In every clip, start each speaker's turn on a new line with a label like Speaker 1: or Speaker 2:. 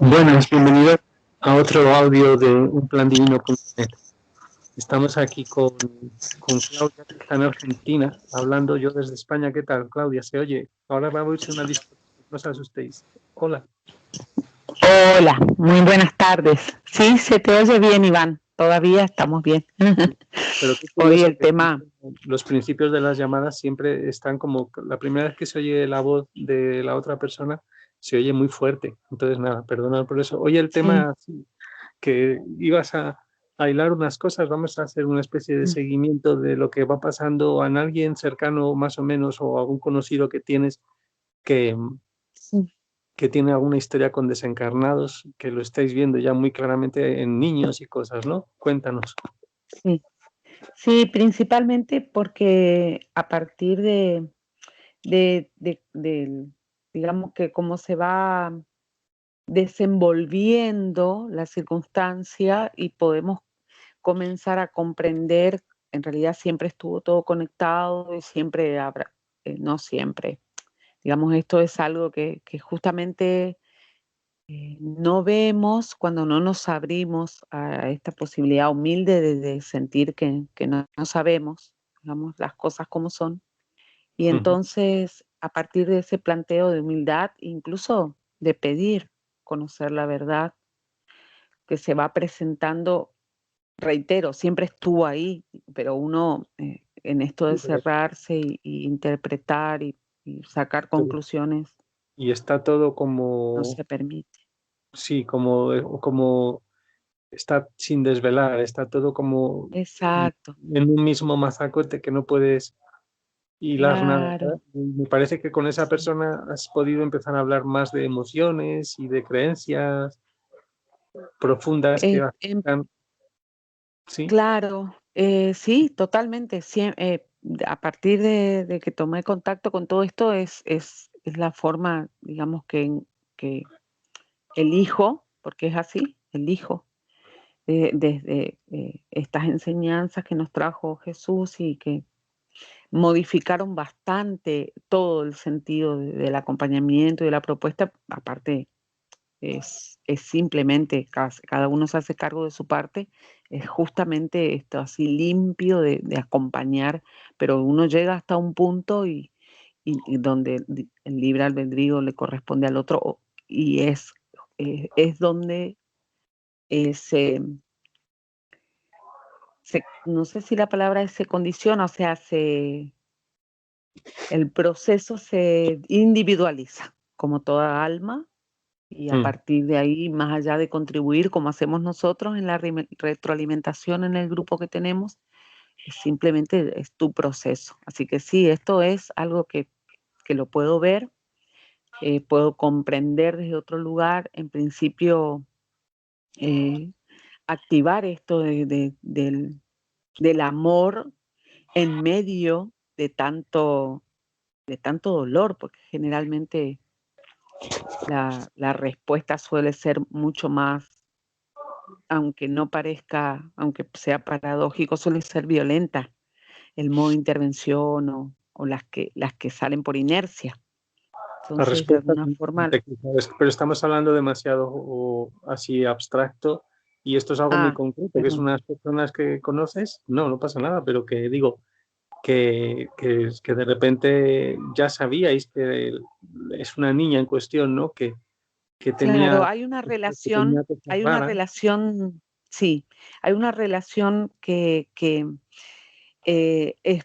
Speaker 1: Buenas, bienvenidos a otro audio de unplandivino.net. Estamos aquí con Claudia, que está en Argentina, hablando yo desde España. ¿Qué tal, Claudia? ¿Se oye? Ahora va a oírse una discusión, no os asustéis. Hola.
Speaker 2: Hola, muy buenas tardes. Sí, se te oye bien, Iván. Todavía estamos bien.
Speaker 1: Pero qué
Speaker 2: Hoy
Speaker 1: curioso
Speaker 2: el
Speaker 1: que
Speaker 2: tema...
Speaker 1: los principios de las llamadas siempre están como, la primera vez que se oye la voz de la otra persona, se oye muy fuerte. Entonces, nada, perdonad por eso. Oye, el
Speaker 2: Sí.
Speaker 1: tema que ibas a hilar unas cosas, vamos a hacer una especie de seguimiento de lo que va pasando en alguien cercano más o menos o algún conocido que tienes que,
Speaker 2: Sí.
Speaker 1: que tiene alguna historia con desencarnados, que lo estáis viendo ya muy claramente en niños y cosas, ¿no? Cuéntanos.
Speaker 2: Sí, sí, principalmente porque a partir del, digamos que cómo se va desenvolviendo la circunstancia y podemos comenzar a comprender, en realidad siempre estuvo todo conectado y siempre habrá, no siempre, digamos, esto es algo que justamente no vemos cuando no nos abrimos a esta posibilidad humilde de sentir que no sabemos, digamos, las cosas como son. Y
Speaker 1: Ujú.
Speaker 2: entonces, a partir de ese planteo de humildad, incluso de pedir conocer la verdad que se va presentando, reitero, siempre estuvo ahí, pero uno en esto de
Speaker 1: Sí,
Speaker 2: cerrarse y interpretar y sacar conclusiones
Speaker 1: y está todo
Speaker 2: no
Speaker 1: como,
Speaker 2: se permite.
Speaker 1: sí, como está sin desvelar, está todo como
Speaker 2: Exacto,
Speaker 1: en un mismo mazacote que no puedes hilar nada, ¿verdad?
Speaker 2: claro.
Speaker 1: Me parece que con esa
Speaker 2: Sí.
Speaker 1: persona has podido empezar a hablar más de emociones y de creencias profundas que
Speaker 2: En
Speaker 1: afectan, ¿sí?
Speaker 2: claro, sí, totalmente. A partir de que tomé contacto con todo esto es la forma, digamos, que elijo, porque es así, elijo desde estas enseñanzas que nos trajo Jesús y que modificaron bastante todo el sentido del acompañamiento y de la propuesta. Aparte, es simplemente, cada uno se hace cargo de su parte, es justamente esto así limpio de acompañar, pero uno llega hasta un punto y donde el libre albedrío le corresponde al otro y es donde no sé si la palabra es se condiciona, o sea, el proceso se individualiza, como toda alma. Y a
Speaker 1: Mm.
Speaker 2: partir de ahí, más allá de contribuir como hacemos nosotros en la retroalimentación en el grupo que tenemos, simplemente es tu proceso. Así que sí, esto es algo que lo puedo ver, puedo comprender desde otro lugar. En principio, eh, activar esto del amor en medio de tanto dolor, porque generalmente la respuesta suele ser mucho más, aunque no parezca, aunque sea paradójico, suele ser violenta el modo de intervención o las que salen por inercia.
Speaker 1: La
Speaker 2: Entonces, de
Speaker 1: respuesta
Speaker 2: alguna
Speaker 1: es
Speaker 2: forma,
Speaker 1: pero estamos hablando demasiado así abstracto y esto es algo muy concreto, que es
Speaker 2: perdón.
Speaker 1: unas personas que conoces, no, no pasa nada, pero que digo, que de repente ya sabíais que es una niña en cuestión, ¿no? Que tenía,
Speaker 2: Claro,
Speaker 1: que tenía cosas
Speaker 2: hay una
Speaker 1: raras.
Speaker 2: relación, sí, hay una relación que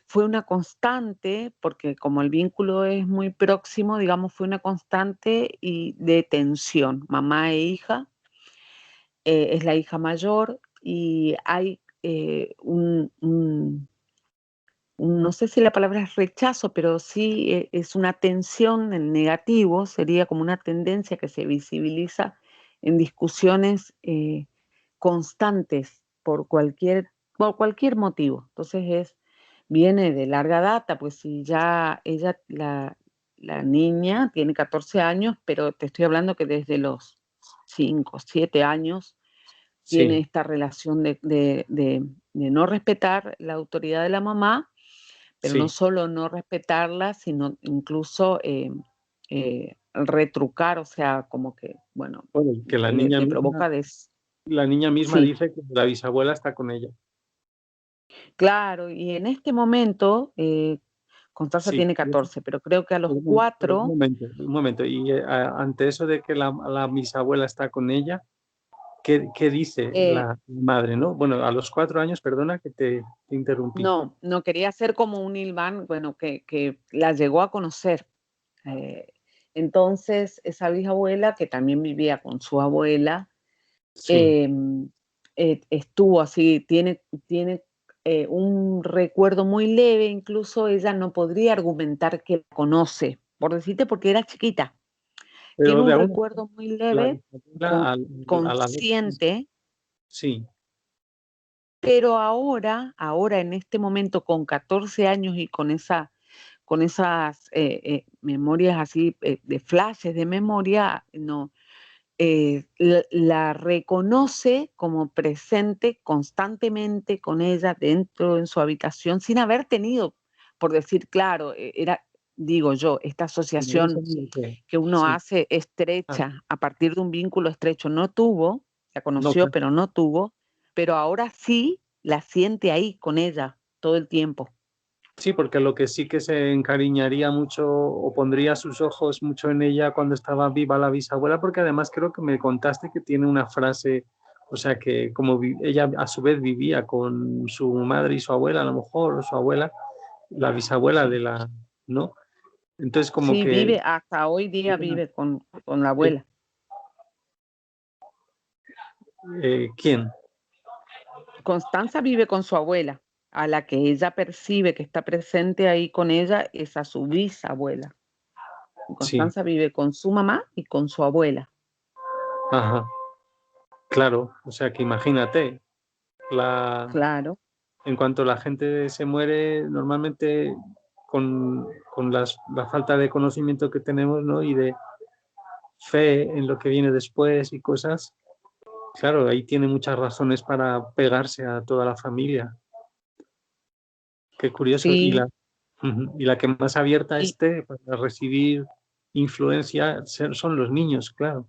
Speaker 2: fue una constante, porque como el vínculo es muy próximo, digamos, fue una constante y de tensión, mamá e hija, es la hija mayor y hay no sé si la palabra es rechazo, pero sí es una tensión en negativo, sería como una tendencia que se visibiliza en discusiones constantes por cualquier motivo. Entonces viene de larga data, pues si ya la niña tiene 14 años, pero te estoy hablando que desde los 5, 7 años tiene
Speaker 1: Sí,
Speaker 2: esta relación de no respetar la autoridad de la mamá, pero no
Speaker 1: sí,
Speaker 2: solo no respetarla, sino incluso retrucar, o sea, como que, bueno,
Speaker 1: Bueno, que
Speaker 2: le provoca
Speaker 1: la niña misma
Speaker 2: sí,
Speaker 1: dice que la bisabuela está con ella.
Speaker 2: claro, y en este momento, Constanza
Speaker 1: Sí,
Speaker 2: tiene 14, pero creo que a los
Speaker 1: pero
Speaker 2: 4,
Speaker 1: un momento. Y ante eso de que la bisabuela está con ella, ¿qué dice
Speaker 2: eh,
Speaker 1: la madre, no? Bueno, a los 4 años, perdona que te interrumpí.
Speaker 2: no quería ser como un Ilván, bueno, que la llegó a conocer. Eh, entonces, esa bisabuela, que también vivía con su abuela,
Speaker 1: Sí,
Speaker 2: estuvo así, tiene un recuerdo muy leve, incluso ella no podría argumentar que la conoce, por decirte, porque era chiquita. Tiene
Speaker 1: pero de
Speaker 2: un
Speaker 1: alguna
Speaker 2: recuerdo muy
Speaker 1: la
Speaker 2: leve,
Speaker 1: bisabuela a la vez.
Speaker 2: consciente,
Speaker 1: Sí,
Speaker 2: pero ahora en este momento, con 14 años y con esas memorias así, de flashes de memoria, no, la reconoce como presente constantemente con ella dentro en su habitación, sin haber tenido, por decir, claro, digo yo, esta
Speaker 1: pero eso
Speaker 2: asociación
Speaker 1: es lo que.
Speaker 2: que uno
Speaker 1: Sí,
Speaker 2: hace
Speaker 1: ah,
Speaker 2: estrecha a partir de un vínculo estrecho, no tuvo, la
Speaker 1: no,
Speaker 2: conoció,
Speaker 1: claro.
Speaker 2: pero no tuvo, pero ahora sí la siente ahí con ella todo el tiempo.
Speaker 1: Sí, porque lo que sí que se encariñaría mucho o pondría sus ojos mucho en ella cuando estaba viva la bisabuela, porque además creo que me contaste que tiene una frase, o sea, que como ella a su vez vivía con su madre y su abuela, a lo mejor, o su abuela, la bisabuela
Speaker 2: Sí,
Speaker 1: de la, ¿no? Entonces como
Speaker 2: sí,
Speaker 1: que,
Speaker 2: vive, hasta hoy día vive con la
Speaker 1: eh,
Speaker 2: abuela.
Speaker 1: ¿quién?
Speaker 2: Constanza vive con su abuela, a la que ella percibe que está presente ahí con ella es a su bisabuela.
Speaker 1: Sí,
Speaker 2: Constanza vive con su mamá y con su abuela.
Speaker 1: ajá, claro, o sea que imagínate, la,
Speaker 2: Claro,
Speaker 1: en cuanto la gente se muere, normalmente con la falta de conocimiento que tenemos, ¿no? Y de fe en lo que viene después y cosas, claro, ahí tiene muchas razones para pegarse a toda la familia. Qué curioso.
Speaker 2: sí,
Speaker 1: Y la que más abierta
Speaker 2: y
Speaker 1: esté para recibir influencia son los niños, claro.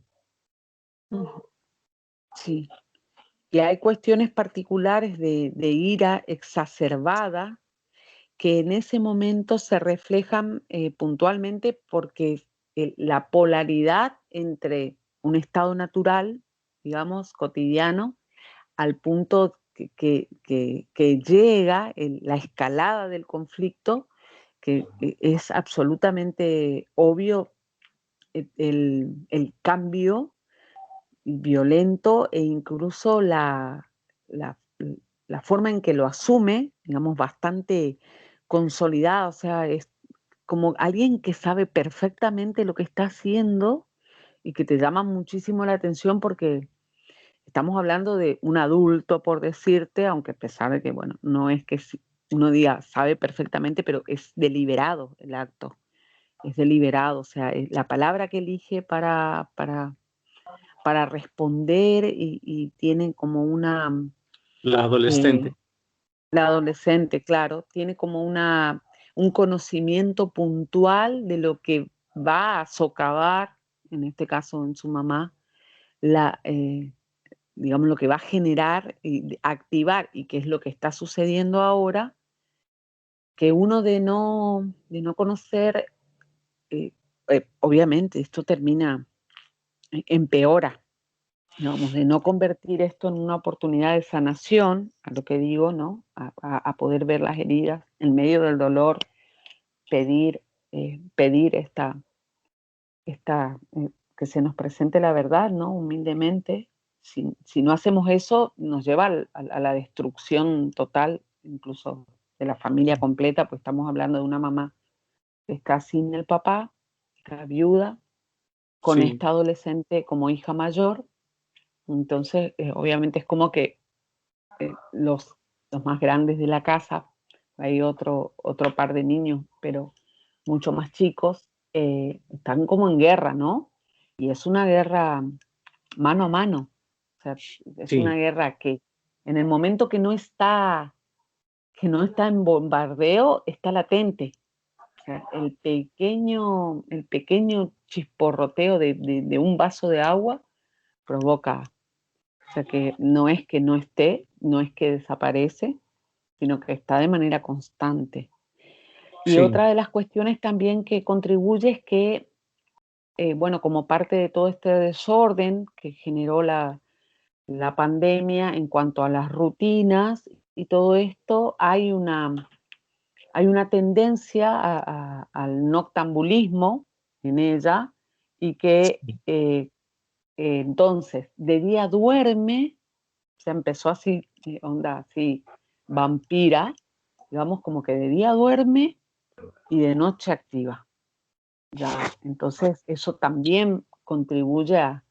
Speaker 2: ujú, sí. Y hay cuestiones particulares de ira exacerbada que en ese momento se reflejan puntualmente porque la polaridad entre un estado natural, digamos, cotidiano, al punto que llega la escalada del conflicto, que es absolutamente obvio el cambio violento e incluso la, la forma en que lo asume, digamos, bastante consolidada, o sea, es como alguien que sabe perfectamente lo que está haciendo y que te llama muchísimo la atención porque estamos hablando de un adulto, por decirte, aunque a pesar de que, bueno, no es que uno diga sabe perfectamente, pero es deliberado el acto, es deliberado, o sea, la palabra que elige para responder y tiene como
Speaker 1: La
Speaker 2: eh,
Speaker 1: adolescente,
Speaker 2: la adolescente, claro, tiene como un conocimiento puntual de lo que va a socavar, en este caso en su mamá, la, digamos, lo que va a generar y activar y qué es lo que está sucediendo ahora, que uno de no conocer, eh, obviamente esto termina, empeora, digamos, de no convertir esto en una oportunidad de sanación, a lo que digo, ¿no? A poder ver las heridas en medio del dolor, pedir que se nos presente la verdad, ¿no? Humildemente. Si no hacemos eso, nos lleva a la destrucción total, incluso de la familia completa, pues estamos hablando de una mamá que está sin el papá, está viuda, con
Speaker 1: sí,
Speaker 2: esta adolescente como hija mayor. Entonces, obviamente es como que los más grandes de la casa, hay otro par de niños, pero mucho más chicos, están como en guerra, ¿no? Y es una guerra mano a mano, o sea, es una
Speaker 1: sí,
Speaker 2: guerra que en el momento que no está en bombardeo, está latente. sea, el pequeño chisporroteo de un vaso de agua provoca, o sea, que no es que no esté, no es que desaparece, sino que está de manera constante. Y
Speaker 1: Sí,
Speaker 2: otra de las cuestiones también que contribuye es que, bueno, como parte de todo este desorden que generó la pandemia en cuanto a las rutinas y todo esto, hay una tendencia al noctambulismo en ella y que
Speaker 1: sí,
Speaker 2: entonces de día duerme, se empezó así, onda así, vampira, digamos como que de día duerme y de noche activa. Ya, entonces eso también contribuye a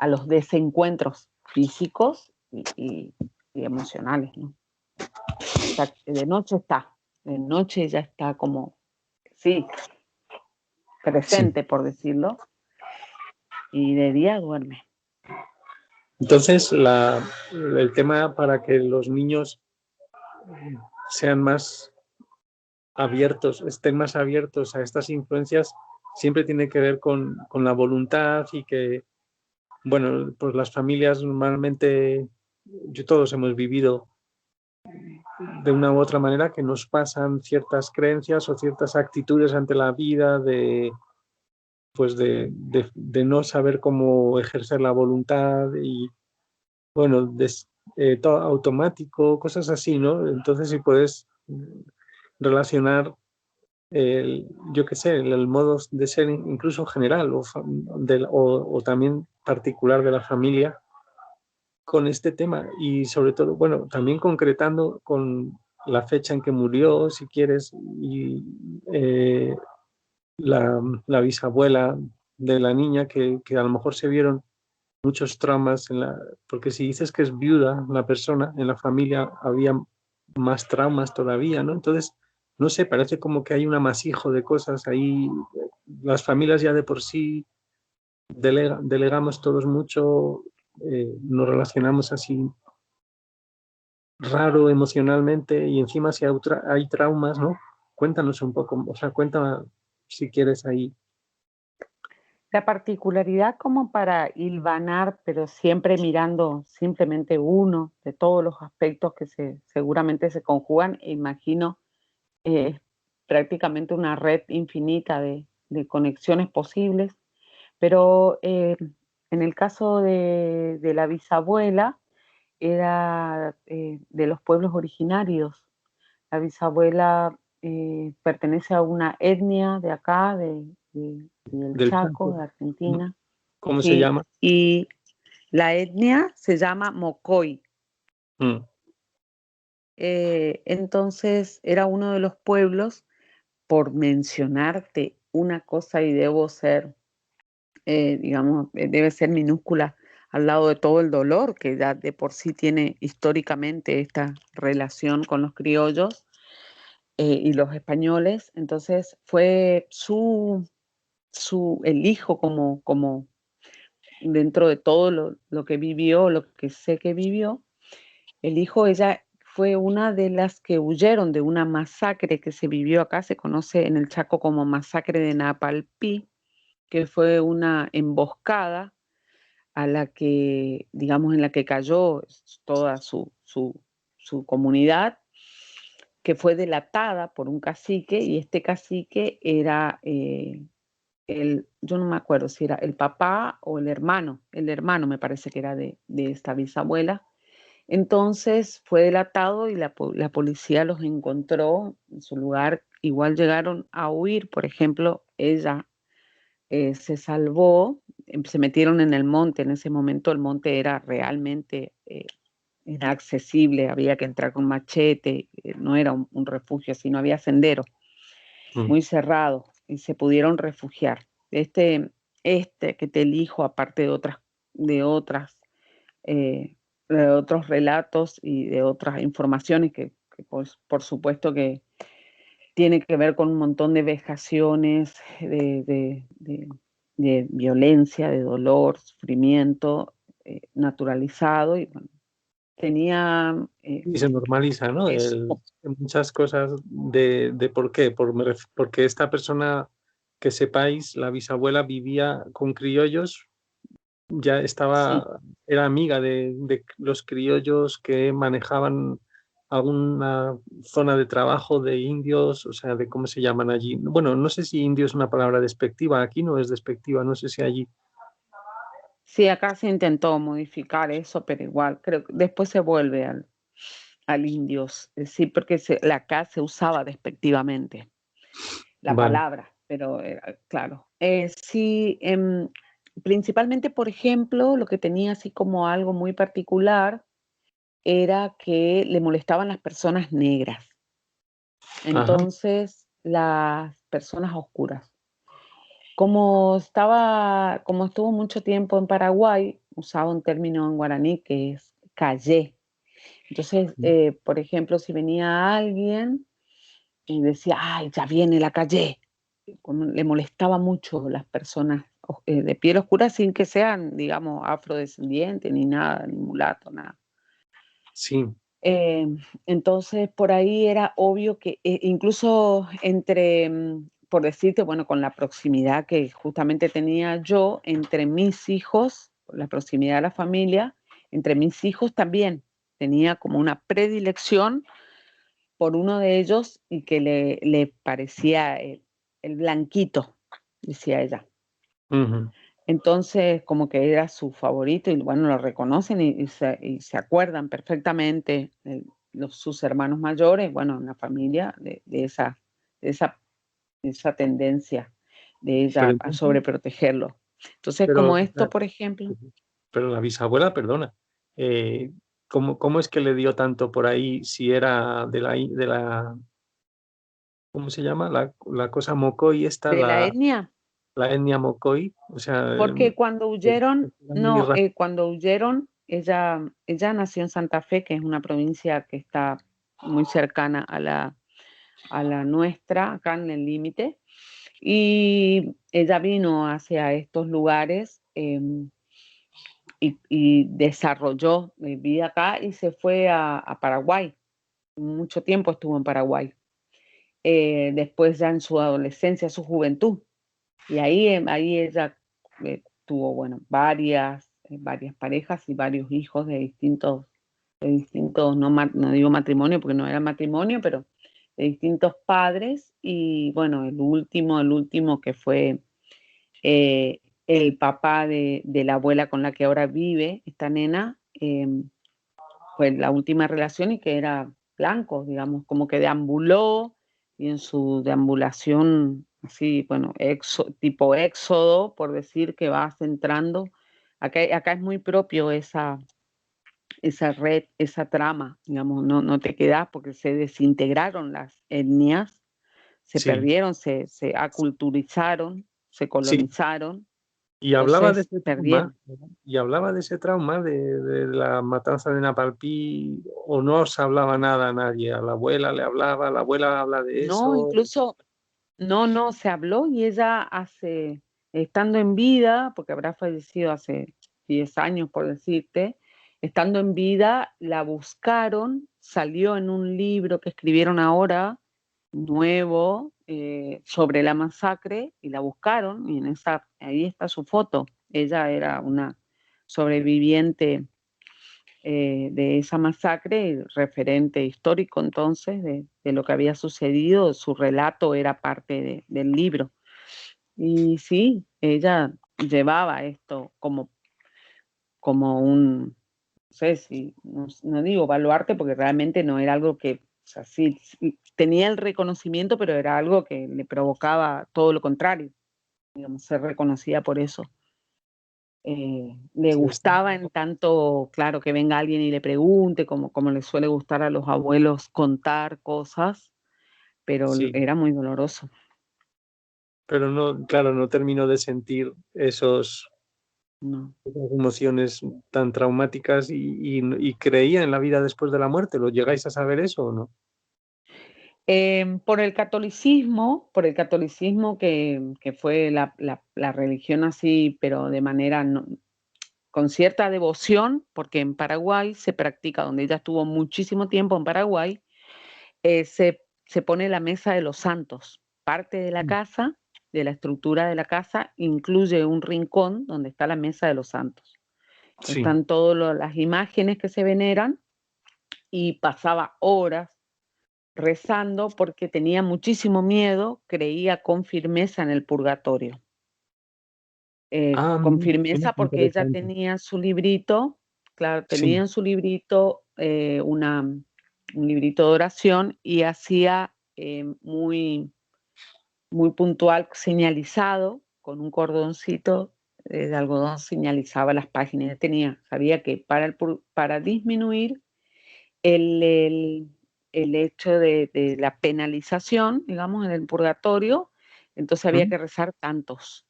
Speaker 2: los desencuentros físicos y emocionales, ¿no? O sea, de noche ya está como, sí,
Speaker 1: sí.
Speaker 2: presente, por decirlo, y de día duerme.
Speaker 1: Entonces, el tema para que los niños sean más abiertos, estén más abiertos a estas influencias, siempre tiene que ver con la voluntad y que, bueno, pues las familias normalmente, todos hemos vivido de una u otra manera que nos pasan ciertas creencias o ciertas actitudes ante la vida pues de no saber cómo ejercer la voluntad y, bueno, todo automático, cosas así, ¿no? Entonces, si puedes relacionar yo qué sé, el modo de ser incluso general o también particular de la familia con este tema y sobre todo, bueno, también concretando con la fecha en que murió, si quieres, y la bisabuela de la niña que a lo mejor se vieron muchos traumas porque si dices que es viuda la persona, en la familia había más traumas todavía, ¿no? Entonces, no sé, parece como que hay un amasijo de cosas ahí. Las familias ya de por sí delegamos todos mucho, nos relacionamos así raro emocionalmente y encima si hay traumas, ¿no? Cuéntanos un poco, o sea, cuéntame si quieres ahí.
Speaker 2: La particularidad como para hilvanar, pero siempre mirando simplemente uno de todos los aspectos que seguramente se conjugan, e imagino es prácticamente una red infinita de conexiones posibles, pero en el caso de la bisabuela, era de los pueblos originarios. La bisabuela pertenece a una etnia de acá, del
Speaker 1: Del
Speaker 2: Chaco,
Speaker 1: Chaco,
Speaker 2: de
Speaker 1: ¿no?
Speaker 2: Argentina,
Speaker 1: ¿Cómo se
Speaker 2: sí,
Speaker 1: llama?
Speaker 2: y la etnia se llama Mocoy.
Speaker 1: Mm,
Speaker 2: Entonces era uno de los pueblos, por mencionarte una cosa y debo ser, digamos, debe ser minúscula al lado de todo el dolor que ya de por sí tiene históricamente esta relación con los criollos y los españoles. Entonces fue el hijo como dentro de todo lo que vivió, lo que sé que vivió, el hijo, ella fue una de las que huyeron de una masacre que se vivió acá, se conoce en el Chaco como masacre de Napalpí, que fue una emboscada a la que, digamos, en la que cayó toda su comunidad, que fue delatada por un cacique, y este cacique era yo no me acuerdo si era el papá o el hermano me parece que era de esta bisabuela. Entonces fue delatado y la policía los encontró en su lugar. Igual llegaron a huir, por ejemplo, ella se salvó, se metieron en el monte. En ese momento el monte era realmente inaccesible, había que entrar con machete, no era un refugio, sino había sendero
Speaker 1: mm.
Speaker 2: muy cerrado y se pudieron refugiar. Que te elijo, aparte de otras de otros relatos y de otras informaciones que pues, por supuesto que tiene que ver con un montón de vejaciones, de violencia, de dolor, sufrimiento naturalizado y bueno, tenía...
Speaker 1: Y se normaliza, ¿no?
Speaker 2: eso.
Speaker 1: Muchas cosas de por qué. Porque esta persona, que sepáis, la bisabuela vivía con criollos, ya
Speaker 2: Sí,
Speaker 1: estaba, era amiga de los criollos que manejaban alguna zona de trabajo de indios, o sea, de cómo se llaman allí. Bueno, no sé si indio es una palabra despectiva, aquí no es despectiva, no sé si allí.
Speaker 2: sí, acá se intentó modificar eso, pero igual, creo que después se vuelve al indios, sí, porque acá se usaba despectivamente la
Speaker 1: Vale.
Speaker 2: palabra, pero claro. Sí, principalmente, por ejemplo, lo que tenía así como algo muy particular era que le molestaban las personas negras,
Speaker 1: Ajá.
Speaker 2: entonces las personas oscuras. Como estuvo mucho tiempo en Paraguay, usaba un término en guaraní que es callé. Entonces, por ejemplo, si venía alguien y decía, ay, ya viene la calle, le molestaba mucho las personas de piel oscura sin que sean, digamos, afrodescendientes ni nada, ni mulato, nada.
Speaker 1: Sí,
Speaker 2: Eh, entonces, por ahí era obvio que incluso entre, por decirte, bueno, con la proximidad que justamente tenía yo entre mis hijos, la proximidad de la familia, entre mis hijos también tenía como una predilección por uno de ellos y que le parecía el blanquito, decía ella.
Speaker 1: ujú.
Speaker 2: Entonces, como que era su favorito y bueno, lo reconocen y se acuerdan perfectamente sus hermanos mayores, bueno, en la familia, de esa, de esa tendencia de
Speaker 1: Pero
Speaker 2: ella a
Speaker 1: entonces,
Speaker 2: sobreprotegerlo. Entonces,
Speaker 1: pero,
Speaker 2: como
Speaker 1: o
Speaker 2: esto,
Speaker 1: sea,
Speaker 2: por ejemplo,
Speaker 1: pero la bisabuela, perdona, eh, ¿cómo es que le dio tanto por ahí si era de la, ¿cómo se llama? La cosa Mocoy, esta,
Speaker 2: de la
Speaker 1: la,
Speaker 2: etnia,
Speaker 1: la etnia Mocoy, o sea,
Speaker 2: porque cuando huyeron,
Speaker 1: era muy
Speaker 2: no, cuando huyeron, ella nació en Santa Fe, que es una provincia que está muy cercana a la nuestra, acá en el límite, y ella vino hacia estos lugares y desarrolló vida acá y se fue a Paraguay. Mucho tiempo estuvo en Paraguay. Después ya en su adolescencia, su juventud. Y ahí ella tuvo, bueno, varias parejas y varios hijos de distintos, no digo matrimonio porque no era matrimonio, pero de distintos padres. Y bueno, el último que fue el papá de la abuela con la que ahora vive esta nena, fue la última relación y que era blanco, digamos, como que deambuló y en su deambulación, así, bueno, tipo éxodo, por decir que vas entrando. Acá es muy propio esa red, esa trama, digamos, no te quedas porque se desintegraron las etnias, se
Speaker 1: sí,
Speaker 2: perdieron, se aculturizaron, se
Speaker 1: sí.
Speaker 2: colonizaron,
Speaker 1: Y hablaba de
Speaker 2: entonces
Speaker 1: ese trauma,
Speaker 2: perdieron.
Speaker 1: y hablaba de ese trauma de la matanza de Napalpí, o no os hablaba nada a nadie, a la abuela le hablaba, la abuela habla de
Speaker 2: No,
Speaker 1: eso.
Speaker 2: incluso, no, se habló y ella estando en vida, porque habrá fallecido hace 10 años, por decirte, estando en vida, la buscaron, salió en un libro que escribieron ahora, nuevo, sobre la masacre, y la buscaron, y ahí está su foto. Ella era una sobreviviente de esa masacre, referente histórico entonces de lo que había sucedido, su relato era parte del libro. Y sí, ella llevaba esto como no sé si, no digo baluarte, porque realmente no era algo que, o sea, sí, tenía el reconocimiento, pero era algo que le provocaba todo lo contrario, digamos, ser reconocida por eso. Le
Speaker 1: Sí,
Speaker 2: gustaba en tanto, claro, que venga alguien y le pregunte, como le suele gustar a los abuelos contar cosas, pero
Speaker 1: sí,
Speaker 2: era muy doloroso.
Speaker 1: pero no, claro, no termino de sentir
Speaker 2: No.
Speaker 1: esas emociones tan traumáticas y creía en la vida después de la muerte. ¿Lo llegáis a saber eso o no?
Speaker 2: Por el catolicismo que fue la religión así, pero de manera con cierta devoción, porque en Paraguay se practica, donde ella estuvo muchísimo tiempo en Paraguay, se pone la mesa de los santos. Parte de la casa, de la estructura de la casa, incluye un rincón donde está la mesa de los santos.
Speaker 1: Sí.
Speaker 2: Están todas las imágenes que se veneran y pasaba horas rezando porque tenía muchísimo miedo, creía con firmeza en el purgatorio. Con
Speaker 1: Mira,
Speaker 2: firmeza
Speaker 1: qué
Speaker 2: porque ella
Speaker 1: interesante.
Speaker 2: tenía su librito, claro, tenía
Speaker 1: Sí.
Speaker 2: en su librito un librito de oración y hacía muy, muy puntual, señalizado, con un cordoncito de algodón señalizaba las páginas. Sabía que para disminuir el, el, el hecho de la penalización, digamos, en el purgatorio, entonces había
Speaker 1: ¿Mm?
Speaker 2: que rezar tantos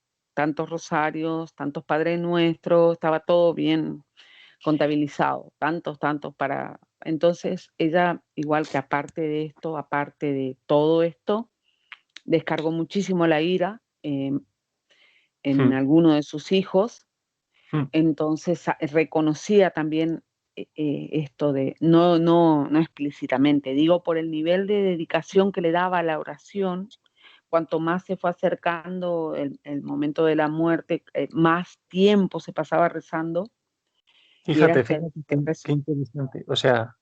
Speaker 2: rosarios, tantos Padres Nuestros, estaba todo bien contabilizado, tantos para... Entonces ella, igual que aparte de esto, aparte de todo esto, descargó muchísimo la ira en
Speaker 1: Mm,
Speaker 2: alguno de sus hijos,
Speaker 1: mm.
Speaker 2: entonces reconocía también esto de, no explícitamente, digo por el nivel de dedicación que le daba a la oración, cuanto más se fue acercando el momento de la muerte, más tiempo se pasaba rezando y era
Speaker 1: Fíjate, fíjate qué interesante. O sea,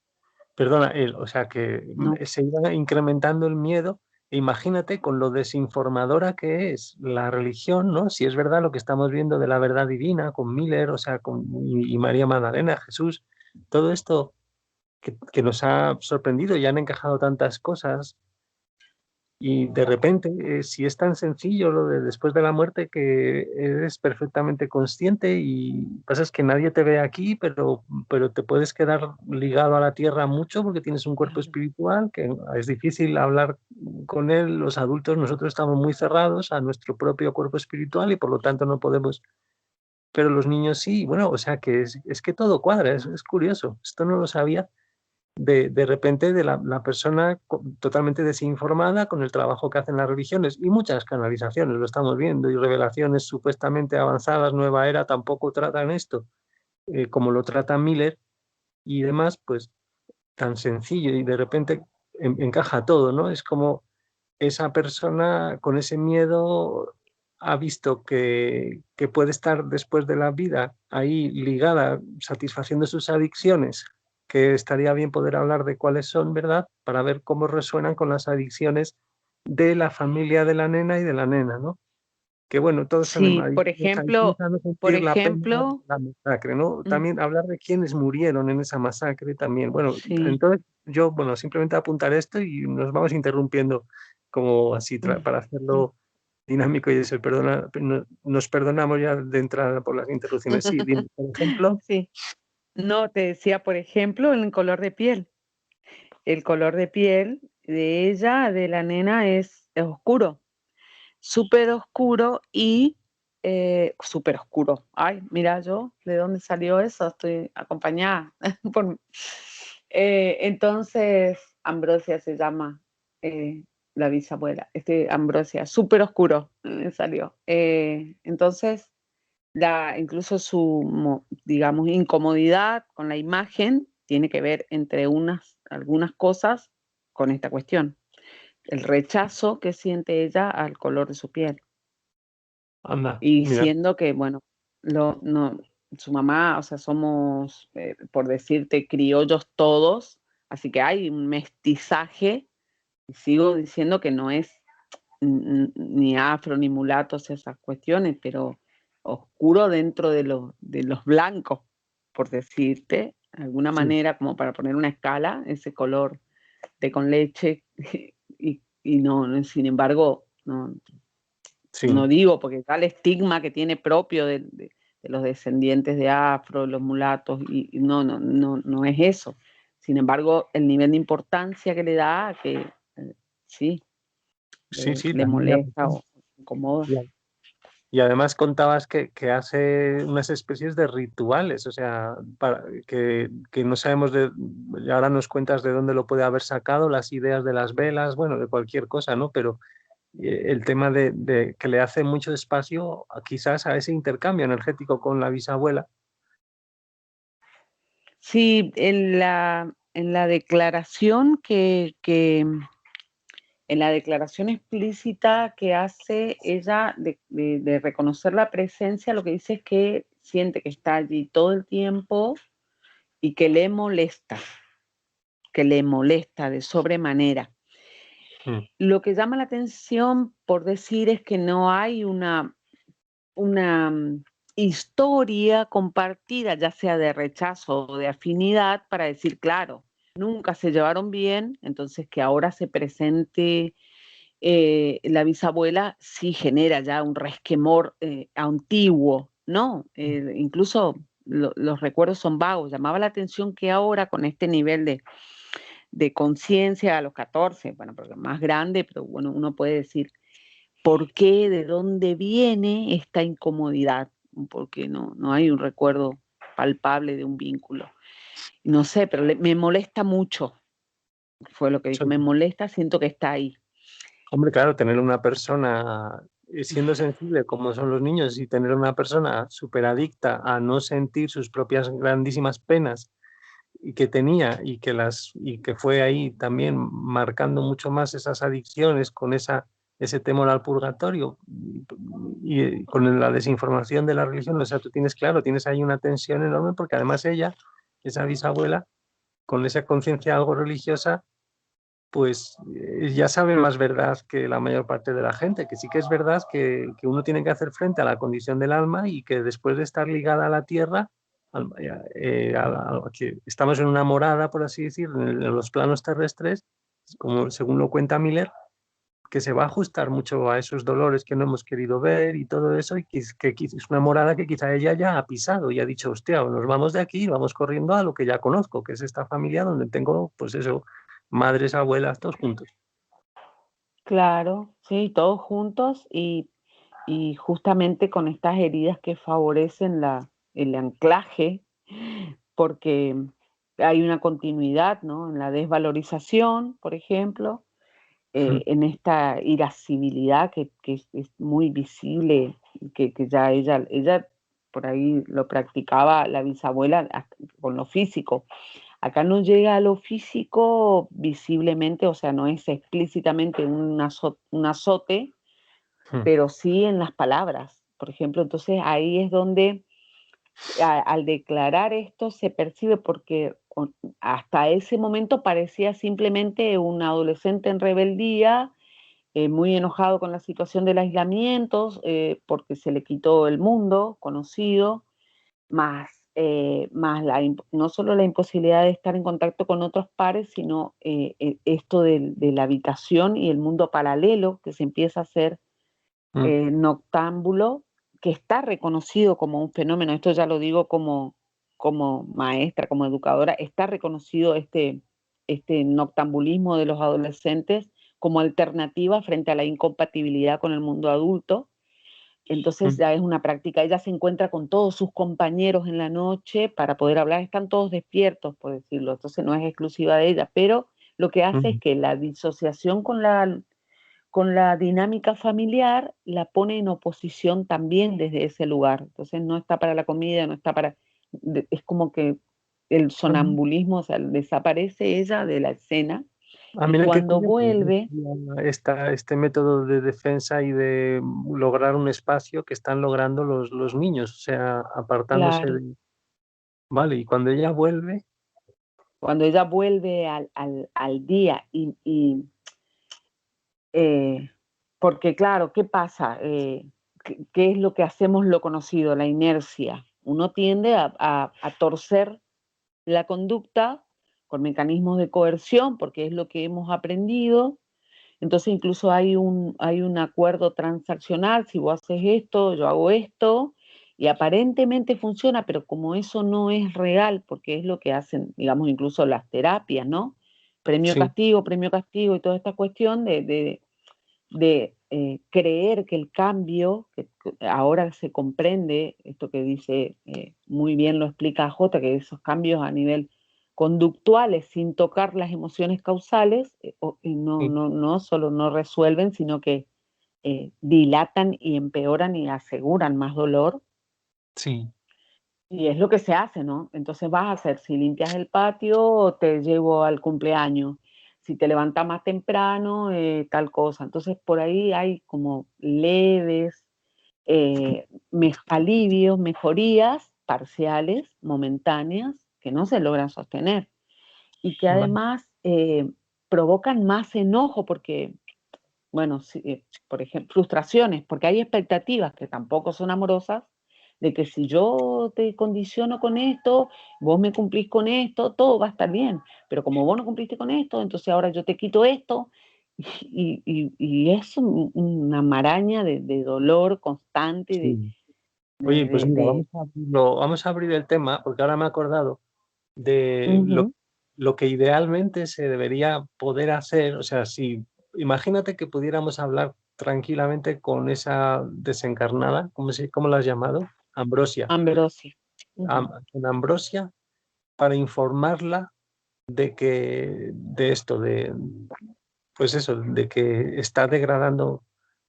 Speaker 1: perdona, o sea que
Speaker 2: no,
Speaker 1: se iba incrementando el miedo. E imagínate con lo desinformadora que es la religión, ¿no? Si es verdad lo que estamos viendo de la verdad divina con Miller, o sea, y María Magdalena, Jesús, todo esto que nos ha sorprendido y han encajado tantas cosas. Y de repente, si es tan sencillo lo de después de la muerte que eres perfectamente consciente y pasa es que nadie te ve aquí, pero te puedes quedar ligado a la tierra mucho porque tienes un cuerpo
Speaker 2: claro,
Speaker 1: espiritual, que es difícil hablar con él. Los adultos, nosotros estamos muy cerrados a nuestro propio cuerpo espiritual y por lo tanto no podemos, pero los niños sí. Bueno, o sea que es que todo cuadra, es curioso. Esto no lo sabía de repente de la persona totalmente desinformada con el trabajo que hacen las religiones y muchas canalizaciones, lo estamos viendo, y revelaciones supuestamente avanzadas, nueva era, tampoco tratan esto, como lo trata Miller y demás, pues tan sencillo y de repente encaja todo, ¿no? Es como esa persona con ese miedo ha visto que puede estar después de la vida ahí ligada, satisfaciendo sus adicciones, que estaría bien poder hablar de cuáles son, ¿verdad? Para ver cómo resuenan con las adicciones de la familia de la nena y de la nena, ¿no? Que bueno, todos son
Speaker 2: sí,
Speaker 1: adicciones a no
Speaker 2: por
Speaker 1: sentir la pena de
Speaker 2: ejemplo,
Speaker 1: la masacre, ¿no?
Speaker 2: mm,
Speaker 1: También hablar de quienes murieron en esa masacre también. Bueno,
Speaker 2: sí,
Speaker 1: entonces yo, bueno, simplemente apuntar esto y nos vamos interrumpiendo como así
Speaker 2: mm,
Speaker 1: para hacerlo dinámico y eso, nos perdonamos ya de entrada por las interrupciones. Sí, dime, por ejemplo.
Speaker 2: sí. No, te decía, por ejemplo, el color de piel. El color de piel de ella, de la nena, es oscuro, súper oscuro y súper oscuro. Ay, mira yo, ¿de dónde salió eso? Estoy acompañada. Entonces, Ambrosia se llama la bisabuela. Ambrosia, súper oscuro me salió. Entonces, incluso su, digamos, incomodidad con la imagen tiene que ver entre algunas cosas con esta cuestión. El rechazo que siente ella al color de su piel.
Speaker 1: Anda,
Speaker 2: Y
Speaker 1: mira,
Speaker 2: siendo que, bueno, no, su mamá, o sea, somos, por decirte, criollos todos, así que hay un mestizaje, y sigo diciendo que no es ni afro, ni mulatos, esas cuestiones, pero oscuro dentro de los blancos, por decirte, de alguna
Speaker 1: sí,
Speaker 2: manera, como para poner una escala, ese color té con leche, y sin embargo, no
Speaker 1: sí.
Speaker 2: digo, porque tal estigma que tiene propio de los descendientes de afro, los mulatos, y no es eso. Sin embargo, el nivel de importancia que le da, que sí,
Speaker 1: Sí, sí,
Speaker 2: le
Speaker 1: también me
Speaker 2: molesta
Speaker 1: apetece.
Speaker 2: o incomoda.
Speaker 1: Y además contabas que hace unas especies de rituales, o sea, que no sabemos y ahora nos cuentas de dónde lo puede haber sacado, las ideas de las velas, bueno, de cualquier cosa, ¿no? Pero el tema de que le hace mucho espacio quizás a ese intercambio energético con la bisabuela
Speaker 2: Sí, en la declaración en la declaración explícita que hace ella de reconocer la presencia, lo que dice es que siente que está allí todo el tiempo y que le molesta de sobremanera. Lo que llama la atención, por decir, es que no hay una historia compartida, ya sea de rechazo o de afinidad, para decir, claro, nunca se llevaron bien, entonces que ahora se presente la bisabuela sí genera ya un resquemor antiguo, ¿no? Incluso los recuerdos son vagos. Llamaba la atención que ahora con este nivel de conciencia a los 14, bueno, porque más grande, pero bueno, uno puede decir, ¿por qué? ¿De dónde viene esta incomodidad? Porque no hay un recuerdo palpable de un vínculo. No sé, pero me molesta mucho, fue lo que dijo, me molesta, siento que está ahí.
Speaker 1: Hombre, claro, tener una persona siendo sensible como son los niños y tener una persona súper adicta a no sentir sus propias grandísimas penas y que tenía y que fue ahí también marcando mucho más esas adicciones con ese temor al purgatorio y con la desinformación de la religión. O sea, tú tienes, claro, tienes ahí una tensión enorme porque además ella, esa bisabuela, con esa conciencia algo religiosa, pues ya sabe más verdad que la mayor parte de la gente, que sí que es verdad que uno tiene que hacer frente a la condición del alma y que después de estar ligada a la tierra, que estamos en una morada, por así decir, en los planos terrestres, como según lo cuenta Miller, que se va a ajustar mucho a esos dolores que no hemos querido ver y todo eso, y que es una morada que quizá ella ya ha pisado y ha dicho, hostia, nos vamos de aquí y vamos corriendo a lo que ya conozco, que es esta familia donde tengo, pues eso, madres, abuelas, todos juntos.
Speaker 2: Claro, sí, todos juntos y justamente con estas heridas que favorecen el anclaje, porque hay una continuidad, ¿no? En la desvalorización, por ejemplo, en esta irascibilidad que es muy visible, que ya ella por ahí lo practicaba la bisabuela con lo físico. Acá no llega a lo físico visiblemente, o sea, no es explícitamente un azote, pero sí en las palabras, por ejemplo. Entonces ahí es donde al declarar esto se percibe porque hasta ese momento parecía simplemente un adolescente en rebeldía, muy enojado con la situación del aislamiento, porque se le quitó el mundo conocido, más no solo la imposibilidad de estar en contacto con otros pares, sino esto de la habitación y el mundo paralelo que se empieza a hacer noctámbulo, que está reconocido como un fenómeno, esto ya lo digo como maestra, como educadora, está reconocido este noctambulismo de los adolescentes como alternativa frente a la incompatibilidad con el mundo adulto. Entonces ya es una práctica, ella se encuentra con todos sus compañeros en la noche para poder hablar, están todos despiertos, por decirlo, entonces no es exclusiva de ella, pero lo que hace es que la disociación con la dinámica familiar la pone en oposición también desde ese lugar. Entonces no está para la comida, no está para... Es como que el sonambulismo, o sea, desaparece ella de la escena y
Speaker 1: Mira qué
Speaker 2: cuando
Speaker 1: curioso,
Speaker 2: vuelve,
Speaker 1: este método de defensa y de lograr un espacio que están logrando los niños, o sea, apartándose
Speaker 2: claro,
Speaker 1: de... Vale, y cuando ella vuelve,
Speaker 2: cuando ella vuelve al día eh, porque claro, ¿qué pasa? ¿Qué es lo que hacemos lo conocido? La inercia. Uno tiende a torcer la conducta con mecanismos de coerción, porque es lo que hemos aprendido. Entonces incluso hay un acuerdo transaccional, si vos haces esto, yo hago esto, y aparentemente funciona, pero como eso no es real, porque es lo que hacen, digamos, incluso las terapias, ¿no?
Speaker 1: sí,
Speaker 2: Premio castigo y toda esta cuestión de creer que el cambio, que ahora se comprende, esto que dice muy bien lo explica J, que esos cambios a nivel conductuales sin tocar las emociones causales,
Speaker 1: sí,
Speaker 2: no solo no resuelven, sino que dilatan y empeoran y aseguran más dolor.
Speaker 1: sí.
Speaker 2: Y es lo que se hace, ¿no? Entonces vas a hacer, si limpias el patio, te llevo al cumpleaños. Si te levantas más temprano, tal cosa. Entonces por ahí hay como leves alivios, mejorías parciales, momentáneas, que no se logran sostener y que
Speaker 1: Vale.
Speaker 2: además provocan más enojo porque, bueno, por ejemplo, frustraciones, porque hay expectativas que tampoco son amorosas, de que si yo te condiciono con esto, vos me cumplís con esto, todo va a estar bien, pero como vos no cumpliste con esto, entonces ahora yo te quito esto, y es una maraña de dolor constante,
Speaker 1: Sí. Oye, pues mira, vamos a abrir el tema, porque ahora me he acordado de
Speaker 2: Ujú.
Speaker 1: lo que idealmente se debería poder hacer. O sea, si imagínate que pudiéramos hablar tranquilamente con esa desencarnada, ¿cómo la has llamado? Ambrosia.
Speaker 2: Ambrosia. Ujú.
Speaker 1: Con Ambrosia, para informarla de esto, pues eso, de que está degradando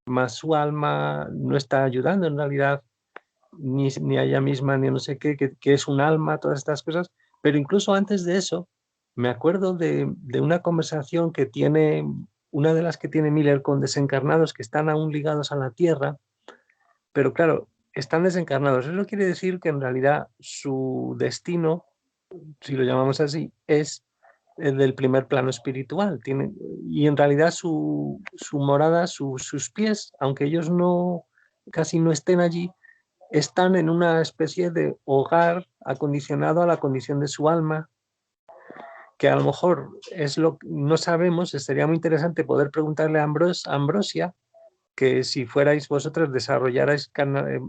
Speaker 1: más su alma, no está ayudando en realidad ni a ella misma, ni a no sé qué, que es un alma, todas estas cosas. Pero incluso antes de eso, me acuerdo de una conversación que tiene, una de las que tiene Miller con desencarnados que están aún ligados a la Tierra, pero claro, están desencarnados. Eso quiere decir que en realidad su destino, si lo llamamos así, es el del primer plano espiritual. Y en realidad su morada, sus pies, aunque ellos no casi no estén allí, están en una especie de hogar acondicionado a la condición de su alma, que a lo mejor es lo que no sabemos. Sería muy interesante poder preguntarle a Ambrosia que si fuerais vosotros desarrollarais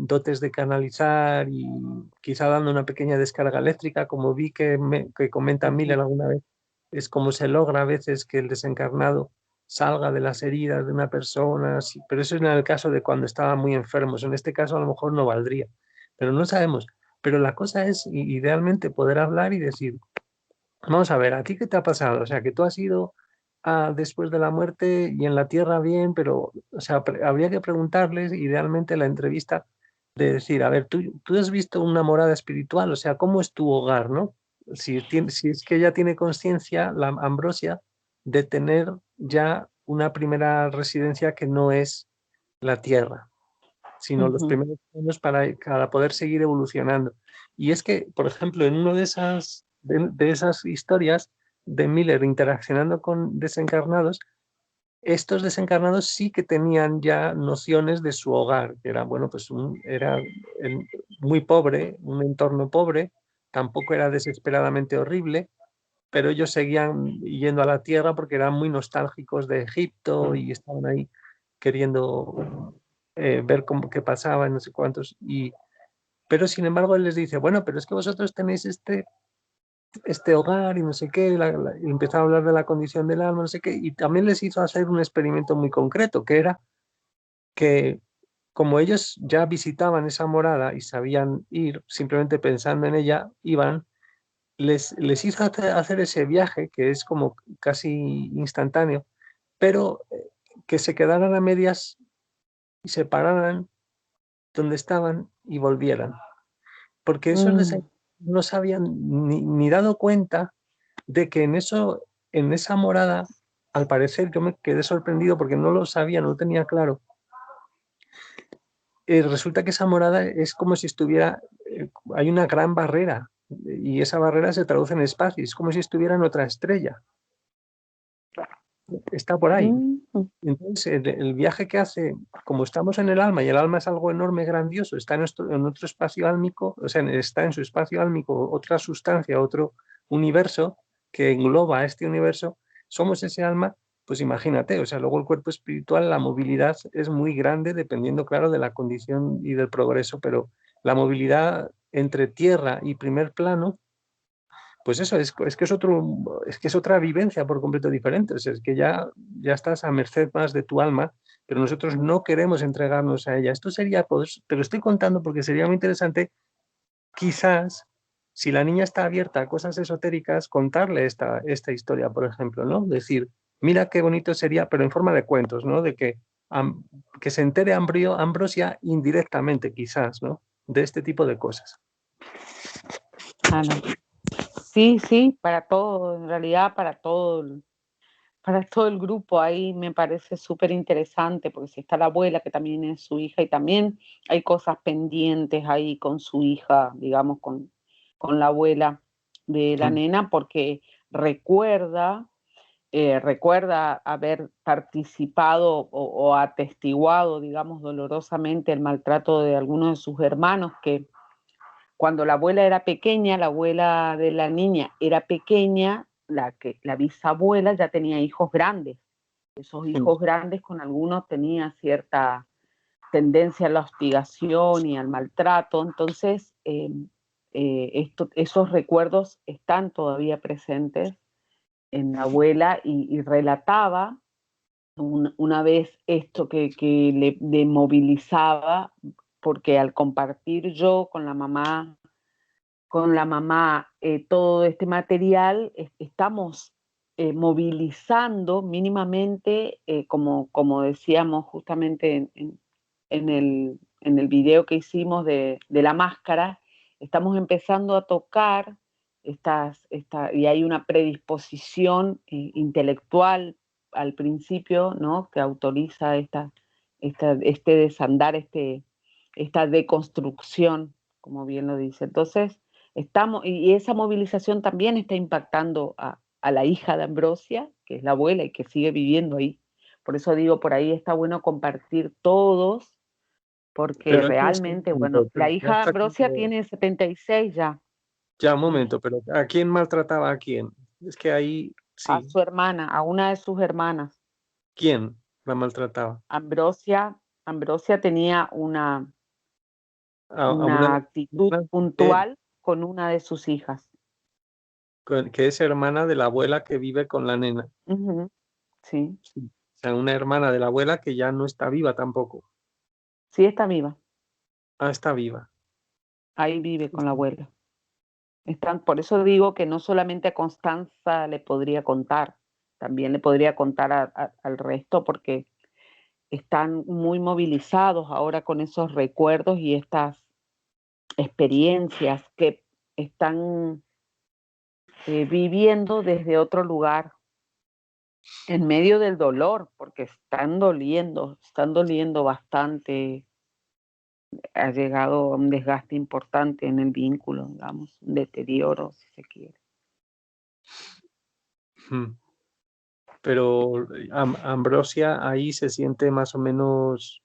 Speaker 1: dotes de canalizar y quizá dando una pequeña descarga eléctrica, como vi que comenta
Speaker 2: Ujú.
Speaker 1: Miller alguna vez, es como se logra a veces que el desencarnado salga de las heridas de una persona, sí, pero eso es en el caso de cuando estaban muy enfermos. En este caso a lo mejor no valdría, pero no sabemos. Pero la cosa es idealmente poder hablar y decir, vamos a ver, ¿a ti qué te ha pasado? O sea, que tú has ido después de la muerte y en la tierra bien, pero, o sea, habría que preguntarles idealmente en la entrevista de decir, a ver, tú has visto una morada espiritual, o sea, ¿cómo es tu hogar, no? Si es que ella tiene conciencia, la Ambrosia, de tener ya una primera residencia que no es la tierra, sino los
Speaker 2: Ujú.
Speaker 1: primeros años para poder seguir evolucionando. Y es que, por ejemplo, en una de esas historias de Miller interaccionando con desencarnados, estos desencarnados sí que tenían ya nociones de su hogar, que era, bueno, pues era muy pobre, un entorno pobre, tampoco era desesperadamente horrible, pero ellos seguían yendo a la tierra porque eran muy nostálgicos de Egipto y estaban ahí queriendo ver qué pasaba, no sé cuántos. Pero sin embargo él les dice, bueno, pero es que vosotros tenéis este hogar y no sé qué, y empezó a hablar de la condición del alma, no sé qué, y también les hizo hacer un experimento muy concreto, que era que como ellos ya visitaban esa morada y sabían ir, simplemente pensando en ella, iban, les hizo hacer ese viaje, que es como casi instantáneo, pero que se quedaran a medias y se pararan donde estaban y volvieran. Porque esos
Speaker 2: Mm.
Speaker 1: no se habían ni dado cuenta de que en esa morada, al parecer, yo me quedé sorprendido porque no lo sabía, no lo tenía claro. Resulta que esa morada es como si hay una gran barrera y esa barrera se traduce en espacio, es como si estuviera en otra estrella, está por ahí.
Speaker 2: Mm.
Speaker 1: Entonces, el viaje que hace, como estamos en el alma y el alma es algo enorme, grandioso, está en otro espacio álmico, o sea, está en su espacio álmico otra sustancia, otro universo que engloba a este universo, somos ese alma, pues imagínate, o sea, luego el cuerpo espiritual, la movilidad es muy grande, dependiendo, claro, de la condición y del progreso, pero la movilidad entre tierra y primer plano, pues eso, es que es otra vivencia por completo diferente. O sea, es que ya estás a merced más de tu alma, pero nosotros no queremos entregarnos a ella. Esto sería, pues, te lo estoy contando porque sería muy interesante, quizás, si la niña está abierta a cosas esotéricas, contarle esta historia, por ejemplo, ¿no? Decir, mira qué bonito sería, pero en forma de cuentos, ¿no? De que se entere Ambrosia indirectamente, quizás, ¿no? De este tipo de cosas.
Speaker 2: Claro. Sí, sí, para todo, en realidad para todo el grupo ahí me parece súper interesante, porque si está la abuela, que también es su hija, y también hay cosas pendientes ahí con su hija, digamos, con la abuela de la
Speaker 1: Mm.
Speaker 2: nena, porque recuerda, recuerda haber participado o atestiguado, digamos, dolorosamente el maltrato de algunos de sus hermanos, que cuando la abuela era pequeña, la abuela de la niña era pequeña, la bisabuela ya tenía hijos grandes. Esos hijos grandes con algunos tenía cierta tendencia a la hostigación y al maltrato. Entonces, esos recuerdos están todavía presentes en la abuela y relataba una vez esto que le movilizaba, porque al compartir yo con la mamá todo este material, estamos movilizando mínimamente, como decíamos justamente en el video que hicimos de la máscara, estamos empezando a tocar y hay una predisposición intelectual al principio, ¿no? Que autoriza este desandar, esta deconstrucción, como bien lo dice. Entonces, y esa movilización también está impactando a la hija de Ambrosia, que es la abuela y que sigue viviendo ahí. Por eso digo, por ahí está bueno compartir todos, porque
Speaker 1: Pero eso es un
Speaker 2: realmente, bueno,
Speaker 1: momento,
Speaker 2: la
Speaker 1: pero ya
Speaker 2: hija de
Speaker 1: está
Speaker 2: Ambrosia
Speaker 1: claro.
Speaker 2: tiene 76 ya,
Speaker 1: Ya un momento, pero ¿a quién maltrataba a quién? Es que ahí
Speaker 2: a
Speaker 1: sí.
Speaker 2: su hermana, a una de sus hermanas.
Speaker 1: ¿Quién la maltrataba?
Speaker 2: Ambrosia tenía
Speaker 1: A una
Speaker 2: una
Speaker 1: de
Speaker 2: actitud
Speaker 1: las
Speaker 2: puntual con una de sus hijas.
Speaker 1: que es hermana de la abuela que vive con la nena.
Speaker 2: Ujú, sí,
Speaker 1: Sí. O sea, una hermana de la abuela que ya no está viva tampoco.
Speaker 2: sí está viva,
Speaker 1: Ah, está viva.
Speaker 2: ahí vive
Speaker 1: Sí,
Speaker 2: con la
Speaker 1: sí.
Speaker 2: abuela. Por eso digo que no solamente a Constanza le podría contar, también le podría contar al resto, porque están muy movilizados ahora con esos recuerdos y estas experiencias que están viviendo desde otro lugar, en medio del dolor, porque están doliendo bastante, ha llegado a un desgaste importante en el vínculo, digamos, un deterioro, si se quiere.
Speaker 1: Mm. Pero Ambrosia ahí se siente más o menos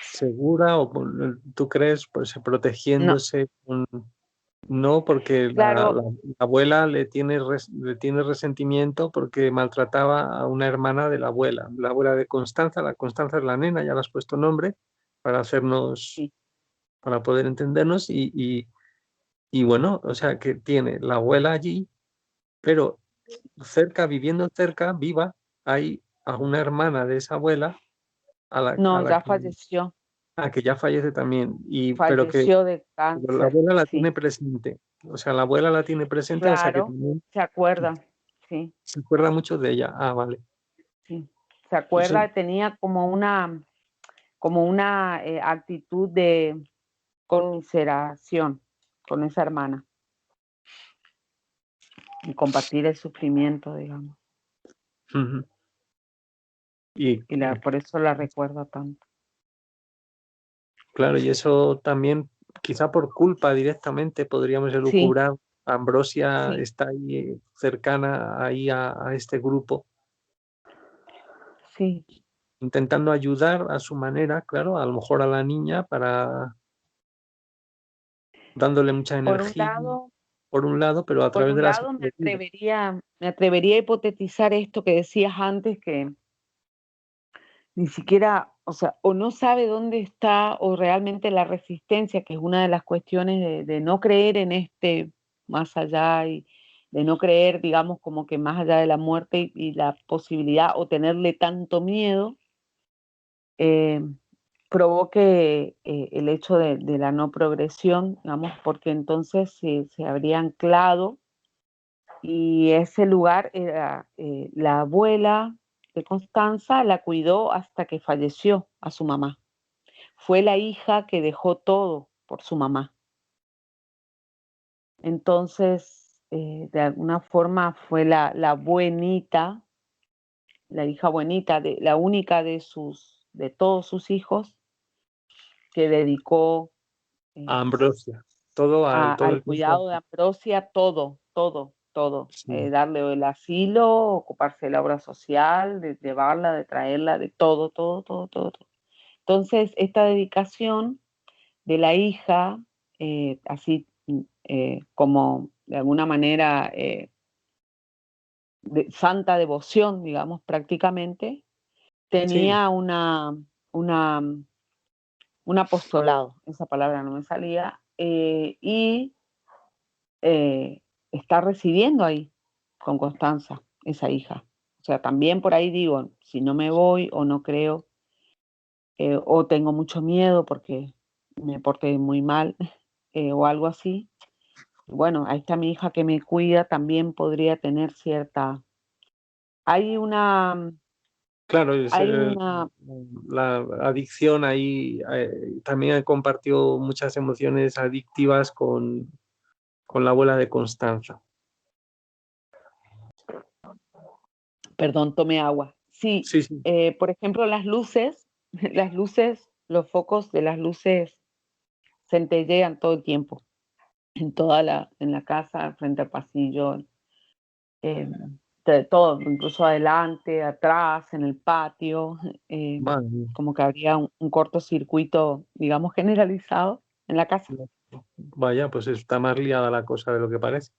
Speaker 1: segura o tú crees pues
Speaker 2: No,
Speaker 1: protegiéndose no porque
Speaker 2: claro,
Speaker 1: la abuela le tiene resentimiento porque maltrataba a una hermana de la abuela de Constanza, la Constanza es la nena, ya le has puesto nombre para hacernos,
Speaker 2: sí.
Speaker 1: para poder entendernos y bueno, o sea que tiene la abuela allí, pero cerca, viviendo cerca, viva, hay a una hermana de esa abuela
Speaker 2: No, ya falleció,
Speaker 1: a que ya fallece también, pero que
Speaker 2: falleció de
Speaker 1: pero la
Speaker 2: cáncer,
Speaker 1: abuela la tiene
Speaker 2: sí,
Speaker 1: presente. O sea, la abuela la tiene presente, o sea que
Speaker 2: claro,
Speaker 1: también
Speaker 2: se acuerda, sí,
Speaker 1: se acuerda mucho de ella. Ah, vale.
Speaker 2: sí, se
Speaker 1: Entonces,
Speaker 2: acuerda, tenía como una actitud de conmiseración con esa hermana y compartir el sufrimiento, digamos,
Speaker 1: ujú. Y
Speaker 2: por eso la recuerda tanto.
Speaker 1: claro, y eso también, quizá por culpa directamente, podríamos
Speaker 2: Sí,
Speaker 1: elucubrar. Ambrosia
Speaker 2: sí,
Speaker 1: está ahí cercana ahí a este grupo,
Speaker 2: sí.
Speaker 1: intentando ayudar a su manera, claro, a lo mejor a la niña para dándole mucha
Speaker 2: Por un
Speaker 1: energía
Speaker 2: lado,
Speaker 1: por un lado, pero a
Speaker 2: por
Speaker 1: través de
Speaker 2: un
Speaker 1: la
Speaker 2: lado
Speaker 1: psicología.
Speaker 2: me atrevería a hipotetizar esto que decías antes, que ni siquiera, o sea, o no sabe dónde está, o realmente la resistencia, que es una de las cuestiones de no creer en este más allá y de no creer, digamos, como que más allá de la muerte y la posibilidad, o tenerle tanto miedo, eh, provoque el hecho de la no progresión, digamos, porque entonces se habría anclado y ese lugar era la abuela de Constanza, la cuidó hasta que falleció a su mamá. Fue la hija que dejó todo por su mamá. Entonces, de alguna forma fue la buenita, la hija buenita, la única de todos sus hijos que dedicó
Speaker 1: A Ambrosia. Todo, todo
Speaker 2: al
Speaker 1: el tiempo.
Speaker 2: cuidado de Ambrosia, todo, todo, todo.
Speaker 1: Sí.
Speaker 2: Darle el asilo, ocuparse de la obra social, de llevarla, de traerla, de todo, todo, todo, todo, todo. Entonces, esta dedicación de la hija, así como de alguna manera de santa devoción, digamos, prácticamente,
Speaker 1: Sí.
Speaker 2: tenía una, un apostolado, esa palabra no me salía, y está residiendo ahí con Constanza, esa hija. O sea, también por ahí digo, si no me voy o no creo, o tengo mucho miedo porque me porté muy mal o algo así, bueno, ahí está mi hija que me cuida, también podría tener cierta... Hay una...
Speaker 1: Claro,
Speaker 2: Hay una...
Speaker 1: la adicción ahí también compartió muchas emociones adictivas con la abuela de Constanza.
Speaker 2: Perdón, tomé agua. Sí,
Speaker 1: Sí, sí.
Speaker 2: por ejemplo, las luces, las luces, los focos de las luces centellean todo el tiempo, en la casa, frente al pasillo, eh, de todo, incluso adelante, atrás, en el patio, eh,
Speaker 1: Madre mía.
Speaker 2: como que habría un cortocircuito, digamos, generalizado en la casa.
Speaker 1: Vaya, pues está más liada la cosa de lo que parece.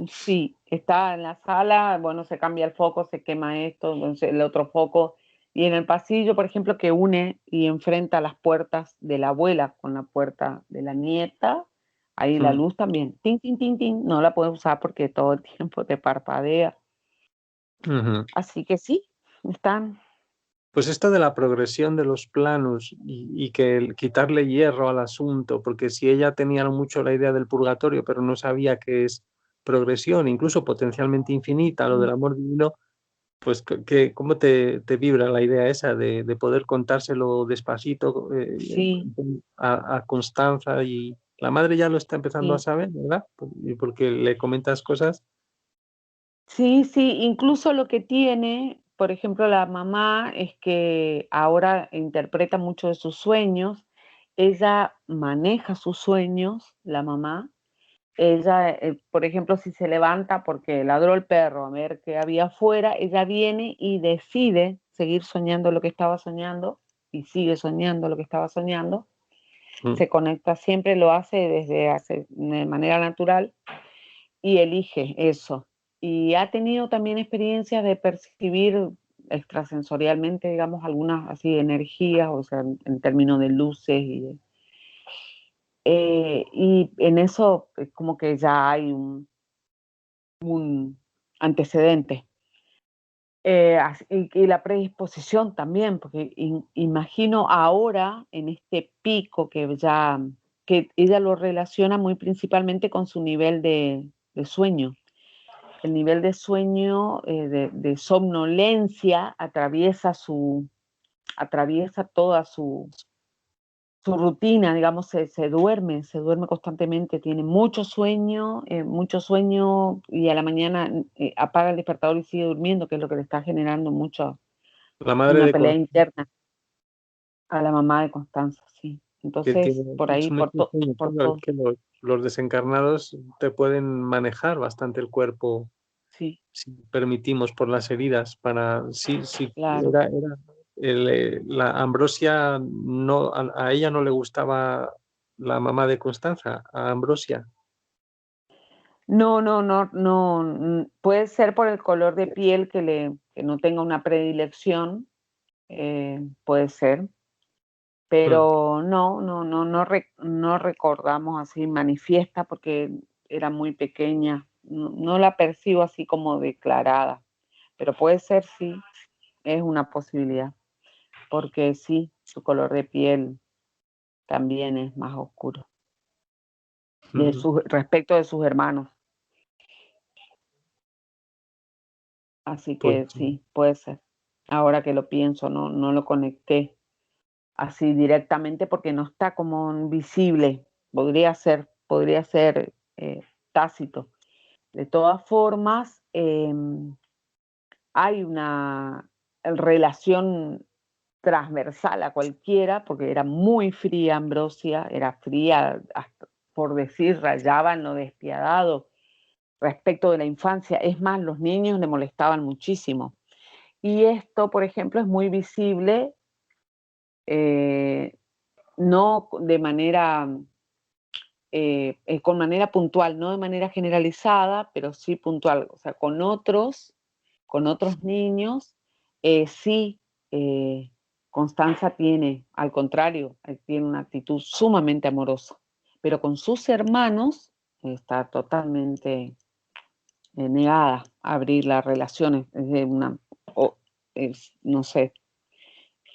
Speaker 2: Sí, está en la sala, bueno, se cambia el foco, se quema esto, entonces el otro foco. Y en el pasillo, por ejemplo, que une y enfrenta las puertas de la abuela con la puerta de la nieta, ahí la
Speaker 1: Mm.
Speaker 2: luz también, tin, tin, tin, tin, no la puedes usar porque todo el tiempo te parpadea.
Speaker 1: Ujú.
Speaker 2: Así que sí, están,
Speaker 1: Pues esto de la progresión de los planos y que quitarle hierro al asunto, porque si ella tenía mucho la idea del purgatorio, pero no sabía que es progresión, incluso potencialmente infinita, lo del amor divino, pues ¿cómo te vibra la idea esa de poder contárselo despacito
Speaker 2: sí,
Speaker 1: a Constanza? Y la madre ya lo está empezando a
Speaker 2: sí.
Speaker 1: saber, ¿verdad? Y porque le comentas cosas.
Speaker 2: Sí, sí, incluso lo que tiene, por ejemplo, la mamá es que ahora interpreta mucho de sus sueños, ella maneja sus sueños, la mamá, ella, por ejemplo, si se levanta porque ladró el perro a ver qué había afuera, ella viene y decide seguir soñando lo que estaba soñando y sigue soñando lo que estaba soñando,
Speaker 1: Mm.
Speaker 2: se conecta siempre, lo hace de manera natural y elige eso. Y ha tenido también experiencias de percibir extrasensorialmente, digamos, algunas así energías, o sea, en términos de luces y en eso como que ya hay un antecedente. Y la predisposición también, porque imagino ahora en este pico que ella lo relaciona muy principalmente con su nivel de sueño. El nivel de sueño, de somnolencia, atraviesa toda su rutina, digamos, se duerme constantemente, tiene mucho sueño y a la mañana apaga el despertador y sigue durmiendo, que es lo que le está generando mucho,
Speaker 1: La madre
Speaker 2: una
Speaker 1: de
Speaker 2: pelea
Speaker 1: Constanza,
Speaker 2: interna a la mamá de Constanza, sí.
Speaker 1: que
Speaker 2: Entonces,
Speaker 1: tiene
Speaker 2: por ahí,
Speaker 1: mucho sueño,
Speaker 2: por
Speaker 1: claro, es
Speaker 2: todo,
Speaker 1: que los desencarnados te pueden manejar bastante el cuerpo
Speaker 2: sí,
Speaker 1: si permitimos por las heridas para sí, sí,
Speaker 2: claro.
Speaker 1: la Ambrosia no a ella no le gustaba la mamá de Constanza, a Ambrosia.
Speaker 2: No, no, no, no, puede ser por el color de piel que no tenga una predilección, puede ser,
Speaker 1: Mm.
Speaker 2: pero no recordamos así manifiesta porque era muy pequeña, no la percibo así como declarada, pero puede ser sí, es una posibilidad, porque sí, su color de piel también es más oscuro
Speaker 1: Ujú.
Speaker 2: respecto de sus hermanos, así
Speaker 1: Pues
Speaker 2: que sí, puede ser. Ahora que lo pienso, no lo conecté así directamente porque no está como visible. Podría ser tácito. De todas formas, hay una relación transversal a cualquiera, porque era muy fría Ambrosia, era fría, hasta, por decir, rayaba en lo despiadado respecto de la infancia. Es más, los niños le molestaban muchísimo. Y esto, por ejemplo, es muy visible, no de manera, con manera puntual, no de manera generalizada, pero sí puntual. O sea, con otros niños, sí, Constanza tiene, al contrario, tiene una actitud sumamente amorosa, pero con sus hermanos está totalmente negada a abrir las relaciones. Es de una, no sé,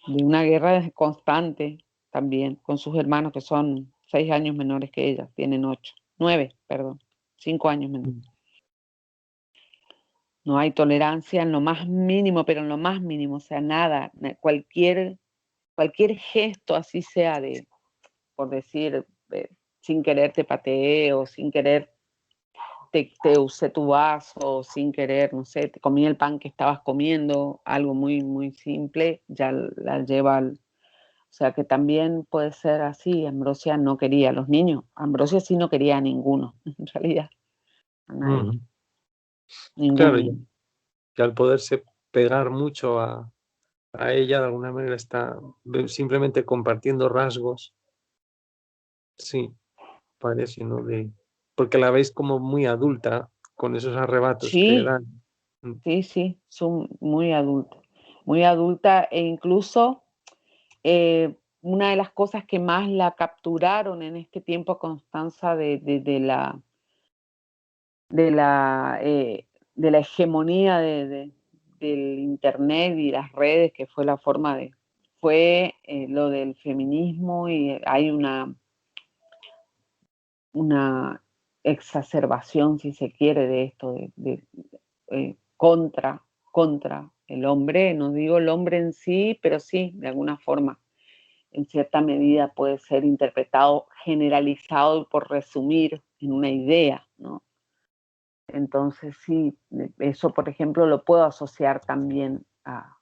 Speaker 2: de una guerra constante también con sus hermanos que son 6 años menores que ella, tienen 9, perdón, 5 años menores. No hay tolerancia en lo más mínimo, pero en lo más mínimo, o sea, nada, cualquier gesto, así sea de, por decir, sin querer te pateé, o sin querer te usé tu vaso, sin querer, no sé, te comí el pan que estabas comiendo, algo muy, muy simple, ya la lleva al... O sea, que también puede ser así. Ambrosia no quería a los niños. Ambrosia sí no quería a ninguno, en realidad, a nadie. Ningún
Speaker 1: Claro,
Speaker 2: niño.
Speaker 1: que al poderse pegar mucho a ella, de alguna manera está simplemente compartiendo rasgos. Sí, parece, ¿no? Porque la veis como muy adulta con esos arrebatos que le
Speaker 2: Sí,
Speaker 1: dan.
Speaker 2: sí, son muy adulta, e incluso una de las cosas que más la capturaron en este tiempo a Constanza de la hegemonía del internet y las redes, que fue la forma fue lo del feminismo, y hay una exacerbación, si se quiere, de esto, contra el hombre. No digo el hombre en sí, pero sí, de alguna forma, en cierta medida puede ser interpretado, generalizado, por resumir en una idea, ¿no? Entonces sí, eso por ejemplo lo puedo asociar también a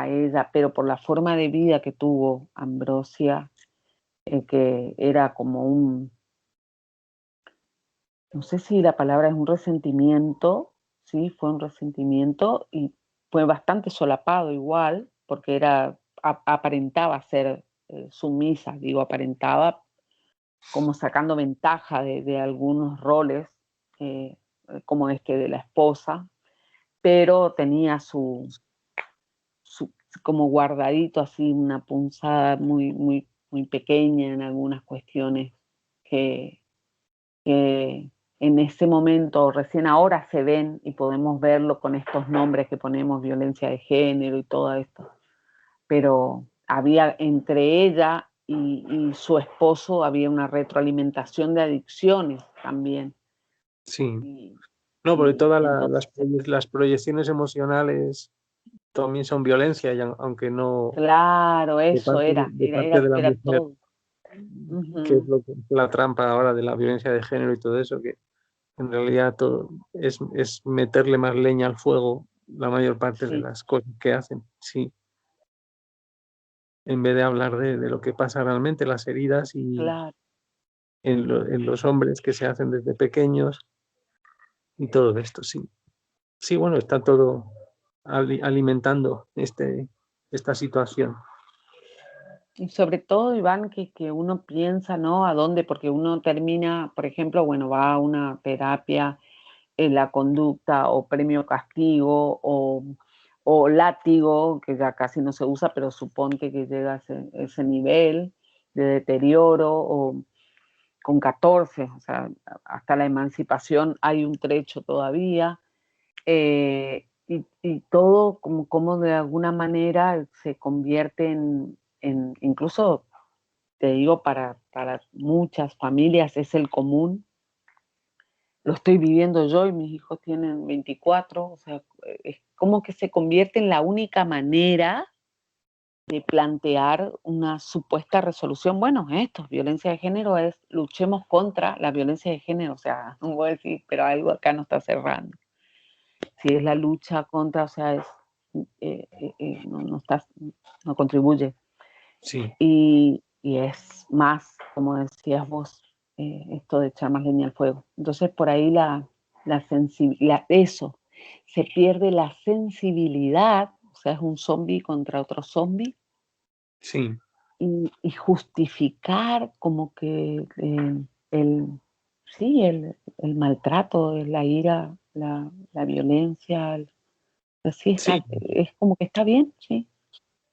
Speaker 2: ella, pero por la forma de vida que tuvo Ambrosia, que era como no sé si la palabra es un resentimiento, sí, fue un resentimiento, y fue bastante solapado igual, porque aparentaba ser sumisa, digo aparentaba, como sacando ventaja de algunos roles, eh, como este de la esposa, pero tenía como guardadito así una punzada muy, muy, muy pequeña en algunas cuestiones que, que en ese momento, recién ahora se ven, y podemos verlo con estos nombres que ponemos, violencia de género y todo esto, pero había entre ella y su esposo, había una retroalimentación de adicciones también.
Speaker 1: Sí.
Speaker 2: Y,
Speaker 1: No, porque todas
Speaker 2: entonces,
Speaker 1: las proyecciones emocionales también son violencia, y aunque no
Speaker 2: claro,
Speaker 1: de
Speaker 2: eso
Speaker 1: parte
Speaker 2: era,
Speaker 1: de parte de la
Speaker 2: era
Speaker 1: mujer,
Speaker 2: todo.
Speaker 1: que es
Speaker 2: Uh-huh.
Speaker 1: lo que la trampa ahora de la violencia de género y todo eso, que en realidad todo es meterle más leña al fuego la mayor parte de
Speaker 2: Sí,
Speaker 1: las cosas que hacen, sí, en vez de hablar de lo que pasa realmente, las heridas y
Speaker 2: claro.
Speaker 1: en los hombres que se hacen desde pequeños y todo esto, sí. Sí, bueno, está todo alimentando esta situación.
Speaker 2: Y sobre todo, Iván, que uno piensa, ¿no? ¿A dónde? Porque uno termina, por ejemplo, bueno, va a una terapia en la conducta, o premio castigo, o látigo, que ya casi no se usa, pero suponte que llega a ese nivel de deterioro, o con 14, o sea, hasta la emancipación hay un trecho todavía, y todo como de alguna manera se convierte incluso, te digo, para muchas familias es el común. Lo estoy viviendo yo y mis hijos tienen 24, o sea, es como que se convierte en la única manera plantear una supuesta resolución. Bueno, esto, violencia de género es luchemos contra la violencia de género, o sea, no voy a decir, pero algo acá no está cerrando. Si es la lucha contra, o sea, no contribuye.
Speaker 1: Sí.
Speaker 2: Y es más, como decías vos, esto de echar más leña al fuego. Entonces, por ahí eso, se pierde la sensibilidad, o sea, es un zombie contra otro zombie,
Speaker 1: Sí.
Speaker 2: y justificar como que el maltrato, la ira, la violencia, así está,
Speaker 1: Sí.
Speaker 2: es como que está bien, sí.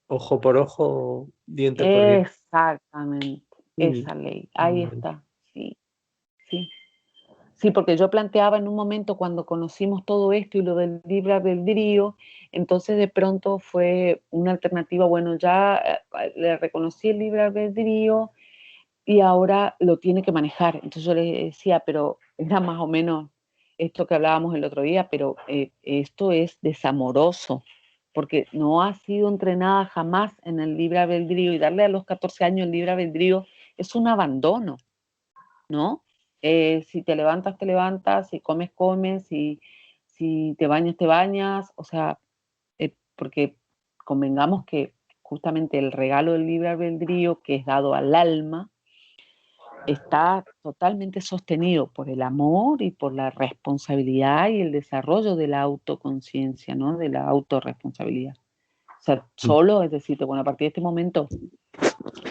Speaker 1: Ojo por ojo, diente por diente.
Speaker 2: Exactamente,
Speaker 1: Sí.
Speaker 2: esa ley, ahí está, sí, sí. Sí, porque yo planteaba en un momento cuando conocimos todo esto y lo del libre albedrío, entonces de pronto fue una alternativa, bueno, ya le reconocí el libre albedrío y ahora lo tiene que manejar. Entonces yo le decía, pero era más o menos esto que hablábamos el otro día, pero esto es desamoroso, porque no ha sido entrenada jamás en el libre albedrío y darle a los 14 años el libre albedrío es un abandono, ¿no? Si te levantas, si comes, comes, si te bañas, o sea, porque convengamos que justamente el regalo del libre albedrío que es dado al alma está totalmente sostenido por el amor y por la responsabilidad y el desarrollo de la autoconciencia, ¿no? De la autorresponsabilidad. O sea, solo, es decir, bueno, a partir de este momento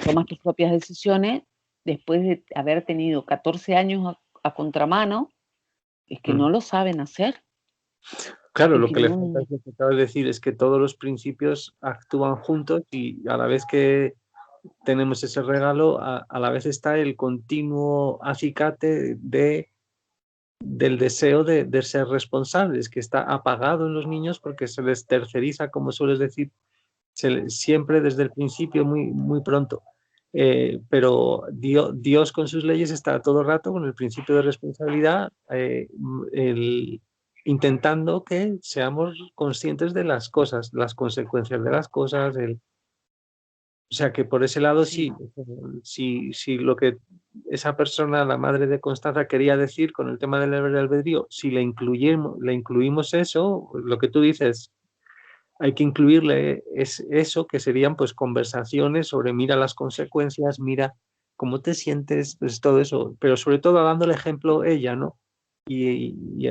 Speaker 2: tomas tus propias decisiones después de haber tenido 14 años a contramano, es que no lo saben hacer.
Speaker 1: Claro,
Speaker 2: Es
Speaker 1: lo
Speaker 2: que
Speaker 1: que le falta
Speaker 2: no,
Speaker 1: es lo que acabas de decir, es que todos los principios actúan juntos y a la vez que tenemos ese regalo, a la vez está el continuo acicate del deseo de ser responsables, que está apagado en los niños porque se les terceriza, como sueles decir, siempre desde el principio, muy, muy pronto. Pero Dios con sus leyes está todo el rato con el principio de responsabilidad, intentando que seamos conscientes de las cosas, las consecuencias de las cosas. O sea que por ese lado
Speaker 2: sí,
Speaker 1: sí, si lo que esa persona, la madre de Constanza, quería decir con el tema del libre albedrío, si le incluimos eso, lo que tú dices, hay que incluirle eso, que serían pues conversaciones sobre mira las consecuencias, mira cómo te sientes, pues todo eso, pero sobre todo dando el ejemplo ella, ¿no? Y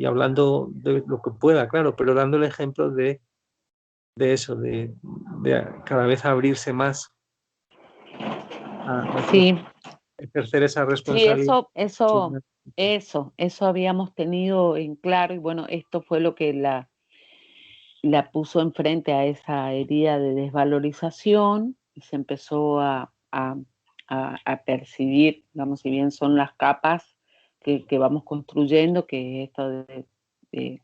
Speaker 1: hablando de lo que pueda, claro, pero dando el ejemplo de eso, de cada vez abrirse más a
Speaker 2: sí,
Speaker 1: ejercer esa
Speaker 2: sí,
Speaker 1: responsabilidad.
Speaker 2: eso habíamos tenido en claro y bueno, esto fue lo que la puso enfrente a esa herida de desvalorización y se empezó a percibir, digamos, si bien son las capas que vamos construyendo, que es esto de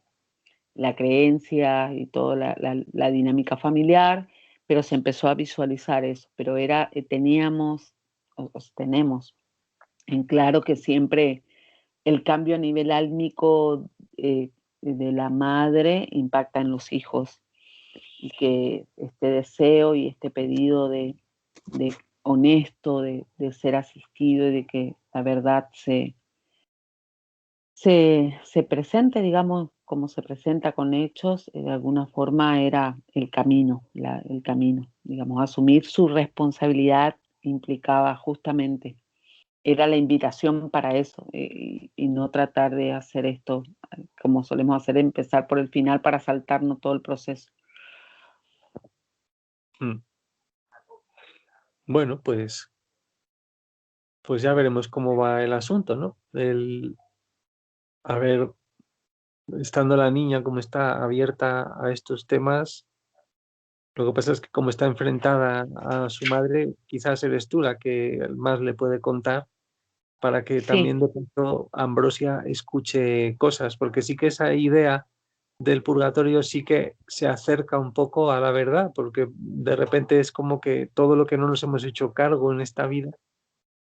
Speaker 2: la creencia y toda la dinámica familiar, pero se empezó a visualizar eso, pero teníamos, tenemos en claro que siempre el cambio a nivel álmico de la madre impacta en los hijos y que este deseo y este pedido de honesto, de ser asistido y de que la verdad se presente, digamos, como se presenta con hechos, de alguna forma era el camino, digamos, asumir su responsabilidad implicaba justamente, era la invitación para eso y no tratar de hacer esto como solemos hacer, empezar por el final para saltarnos todo el proceso.
Speaker 1: Mm. Bueno, pues ya veremos cómo va el asunto, ¿no? A ver, estando la niña como está abierta a estos temas, lo que pasa es que como está enfrentada a su madre, quizás eres tú la que más le puede contar para que
Speaker 2: Sí,
Speaker 1: también de pronto Ambrosia escuche cosas, porque sí que esa idea del purgatorio sí que se acerca un poco a la verdad, porque de repente es como que todo lo que no nos hemos hecho cargo en esta vida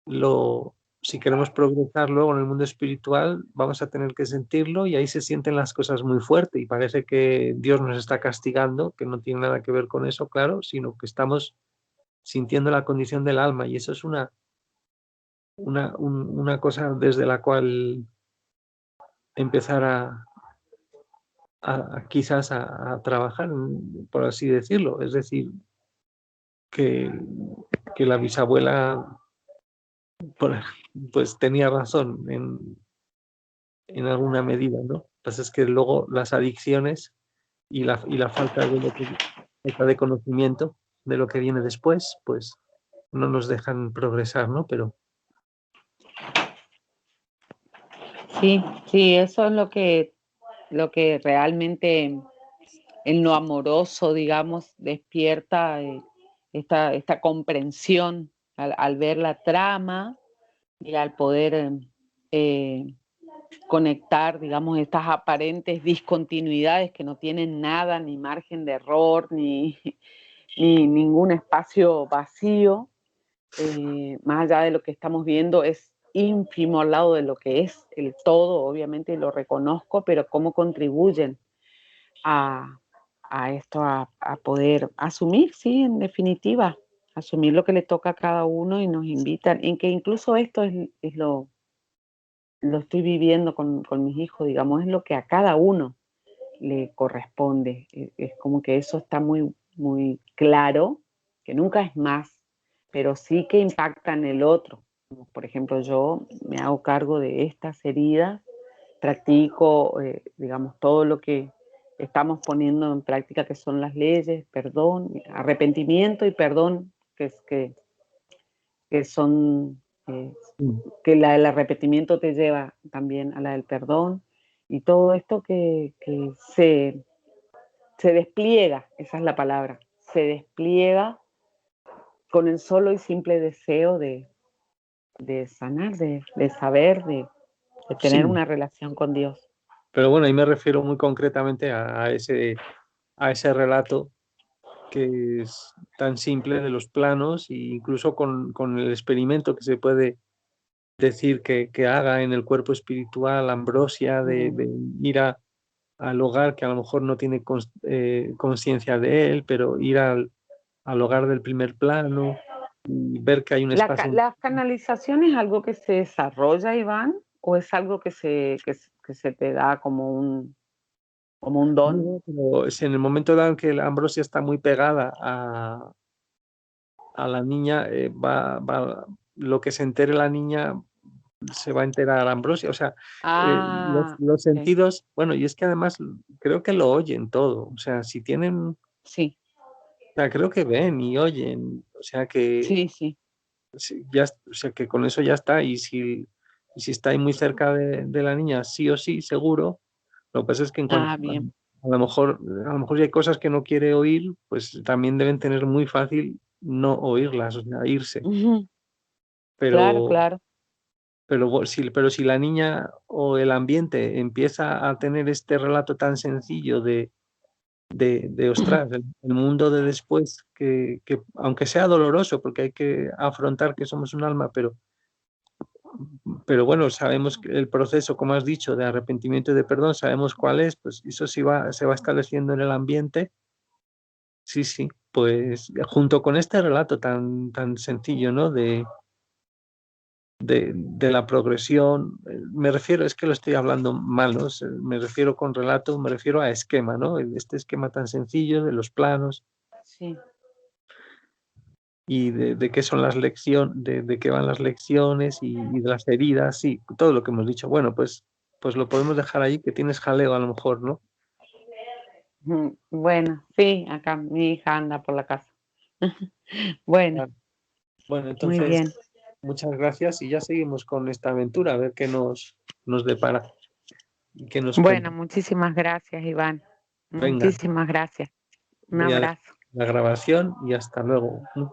Speaker 1: lo, si queremos progresar luego en el mundo espiritual, vamos a tener que sentirlo y ahí se sienten las cosas muy fuerte y parece que Dios nos está castigando, que no tiene nada que ver con eso, claro, sino que estamos sintiendo la condición del alma y eso es una cosa desde la cual empezar quizás a trabajar, por así decirlo. Es decir, que, que la bisabuela pues tenía razón en alguna medida, ¿no? Lo que pasa es que luego las adicciones y la falta de conocimiento de lo que viene después, pues no nos dejan progresar, ¿no? Pero
Speaker 2: Sí, sí, eso es lo que realmente en lo amoroso, digamos, despierta esta comprensión al ver la trama y al poder conectar, digamos, estas aparentes discontinuidades que no tienen nada, ni margen de error, ni ningún espacio vacío, más allá de lo que estamos viendo, es ínfimo al lado de lo que es el todo, obviamente, y lo reconozco, pero cómo contribuyen a, a esto, a poder asumir, sí, en definitiva, asumir lo que le toca a cada uno y nos invitan, en que incluso esto es lo estoy viviendo con mis hijos, digamos, es lo que a cada uno le corresponde. Es como que eso está muy, muy claro, que nunca es más, pero sí que impacta en el otro. Por ejemplo, yo me hago cargo de estas heridas, practico, digamos, todo lo que estamos poniendo en práctica, que son las leyes, perdón, arrepentimiento y perdón, que son, que el arrepentimiento te lleva también a la del perdón, y todo esto que se despliega, esa es la palabra, se despliega con el solo y simple deseo de sanar, de saber, de tener
Speaker 1: sí,
Speaker 2: una relación con Dios.
Speaker 1: pero bueno, ahí me refiero muy concretamente a ese relato que es tan simple de los planos e incluso con el experimento que se puede decir que haga en el cuerpo espiritual Ambrosia de ir al hogar que a lo mejor no tiene conciencia de él, pero ir al hogar del primer plano y ver que hay un espacio.
Speaker 2: ¿La canalización es algo que se desarrolla, Iván, o es algo que se te da como un don?
Speaker 1: No, pero si en el momento dado en que la Ambrosia está muy pegada a la niña, lo que se entere la niña se va a enterar Ambrosia. O sea,
Speaker 2: Ah,
Speaker 1: los
Speaker 2: ok.
Speaker 1: sentidos, bueno, y es que además creo que lo oyen todo. O sea, si tienen, o
Speaker 2: Sí,
Speaker 1: sea, creo que ven y oyen. O sea, que
Speaker 2: sí, sí.
Speaker 1: o sea, que con eso ya está. Y si está ahí muy cerca de la niña, sí o sí, seguro. Lo que pasa es que en cuanto
Speaker 2: Ah, bien.
Speaker 1: a lo mejor si hay cosas que no quiere oír, pues también deben tener muy fácil no oírlas, o sea, irse.
Speaker 2: Ujú. Claro,
Speaker 1: Pero,
Speaker 2: claro.
Speaker 1: pero si la niña o el ambiente empieza a tener este relato tan sencillo ostras, el mundo de después, que aunque sea doloroso, porque hay que afrontar que somos un alma, pero bueno, sabemos que el proceso, como has dicho, de arrepentimiento y de perdón, sabemos cuál es, pues eso se va estableciendo en el ambiente. Sí, sí, pues junto con este relato tan sencillo, ¿no? De la progresión, me refiero, es que lo estoy hablando mal, ¿no? Me refiero con relato, me refiero a esquema, ¿no? Este esquema tan sencillo de los planos
Speaker 2: Sí.
Speaker 1: y de qué son las lecciones, de qué van las lecciones y de las heridas, sí, todo lo que hemos dicho. Bueno, pues lo podemos dejar ahí, que tienes jaleo a lo mejor, ¿no?
Speaker 2: Bueno, sí, acá mi hija anda por la casa. Bueno,
Speaker 1: Ah, bueno,
Speaker 2: muy
Speaker 1: entonces,
Speaker 2: bien.
Speaker 1: muchas gracias y ya seguimos con esta aventura, a ver qué nos depara y qué nos
Speaker 2: Bueno,
Speaker 1: cuenta.
Speaker 2: muchísimas gracias, Iván.
Speaker 1: Venga,
Speaker 2: Muchísimas gracias. Un
Speaker 1: voy a dejar
Speaker 2: abrazo.
Speaker 1: la grabación y hasta luego, ¿no?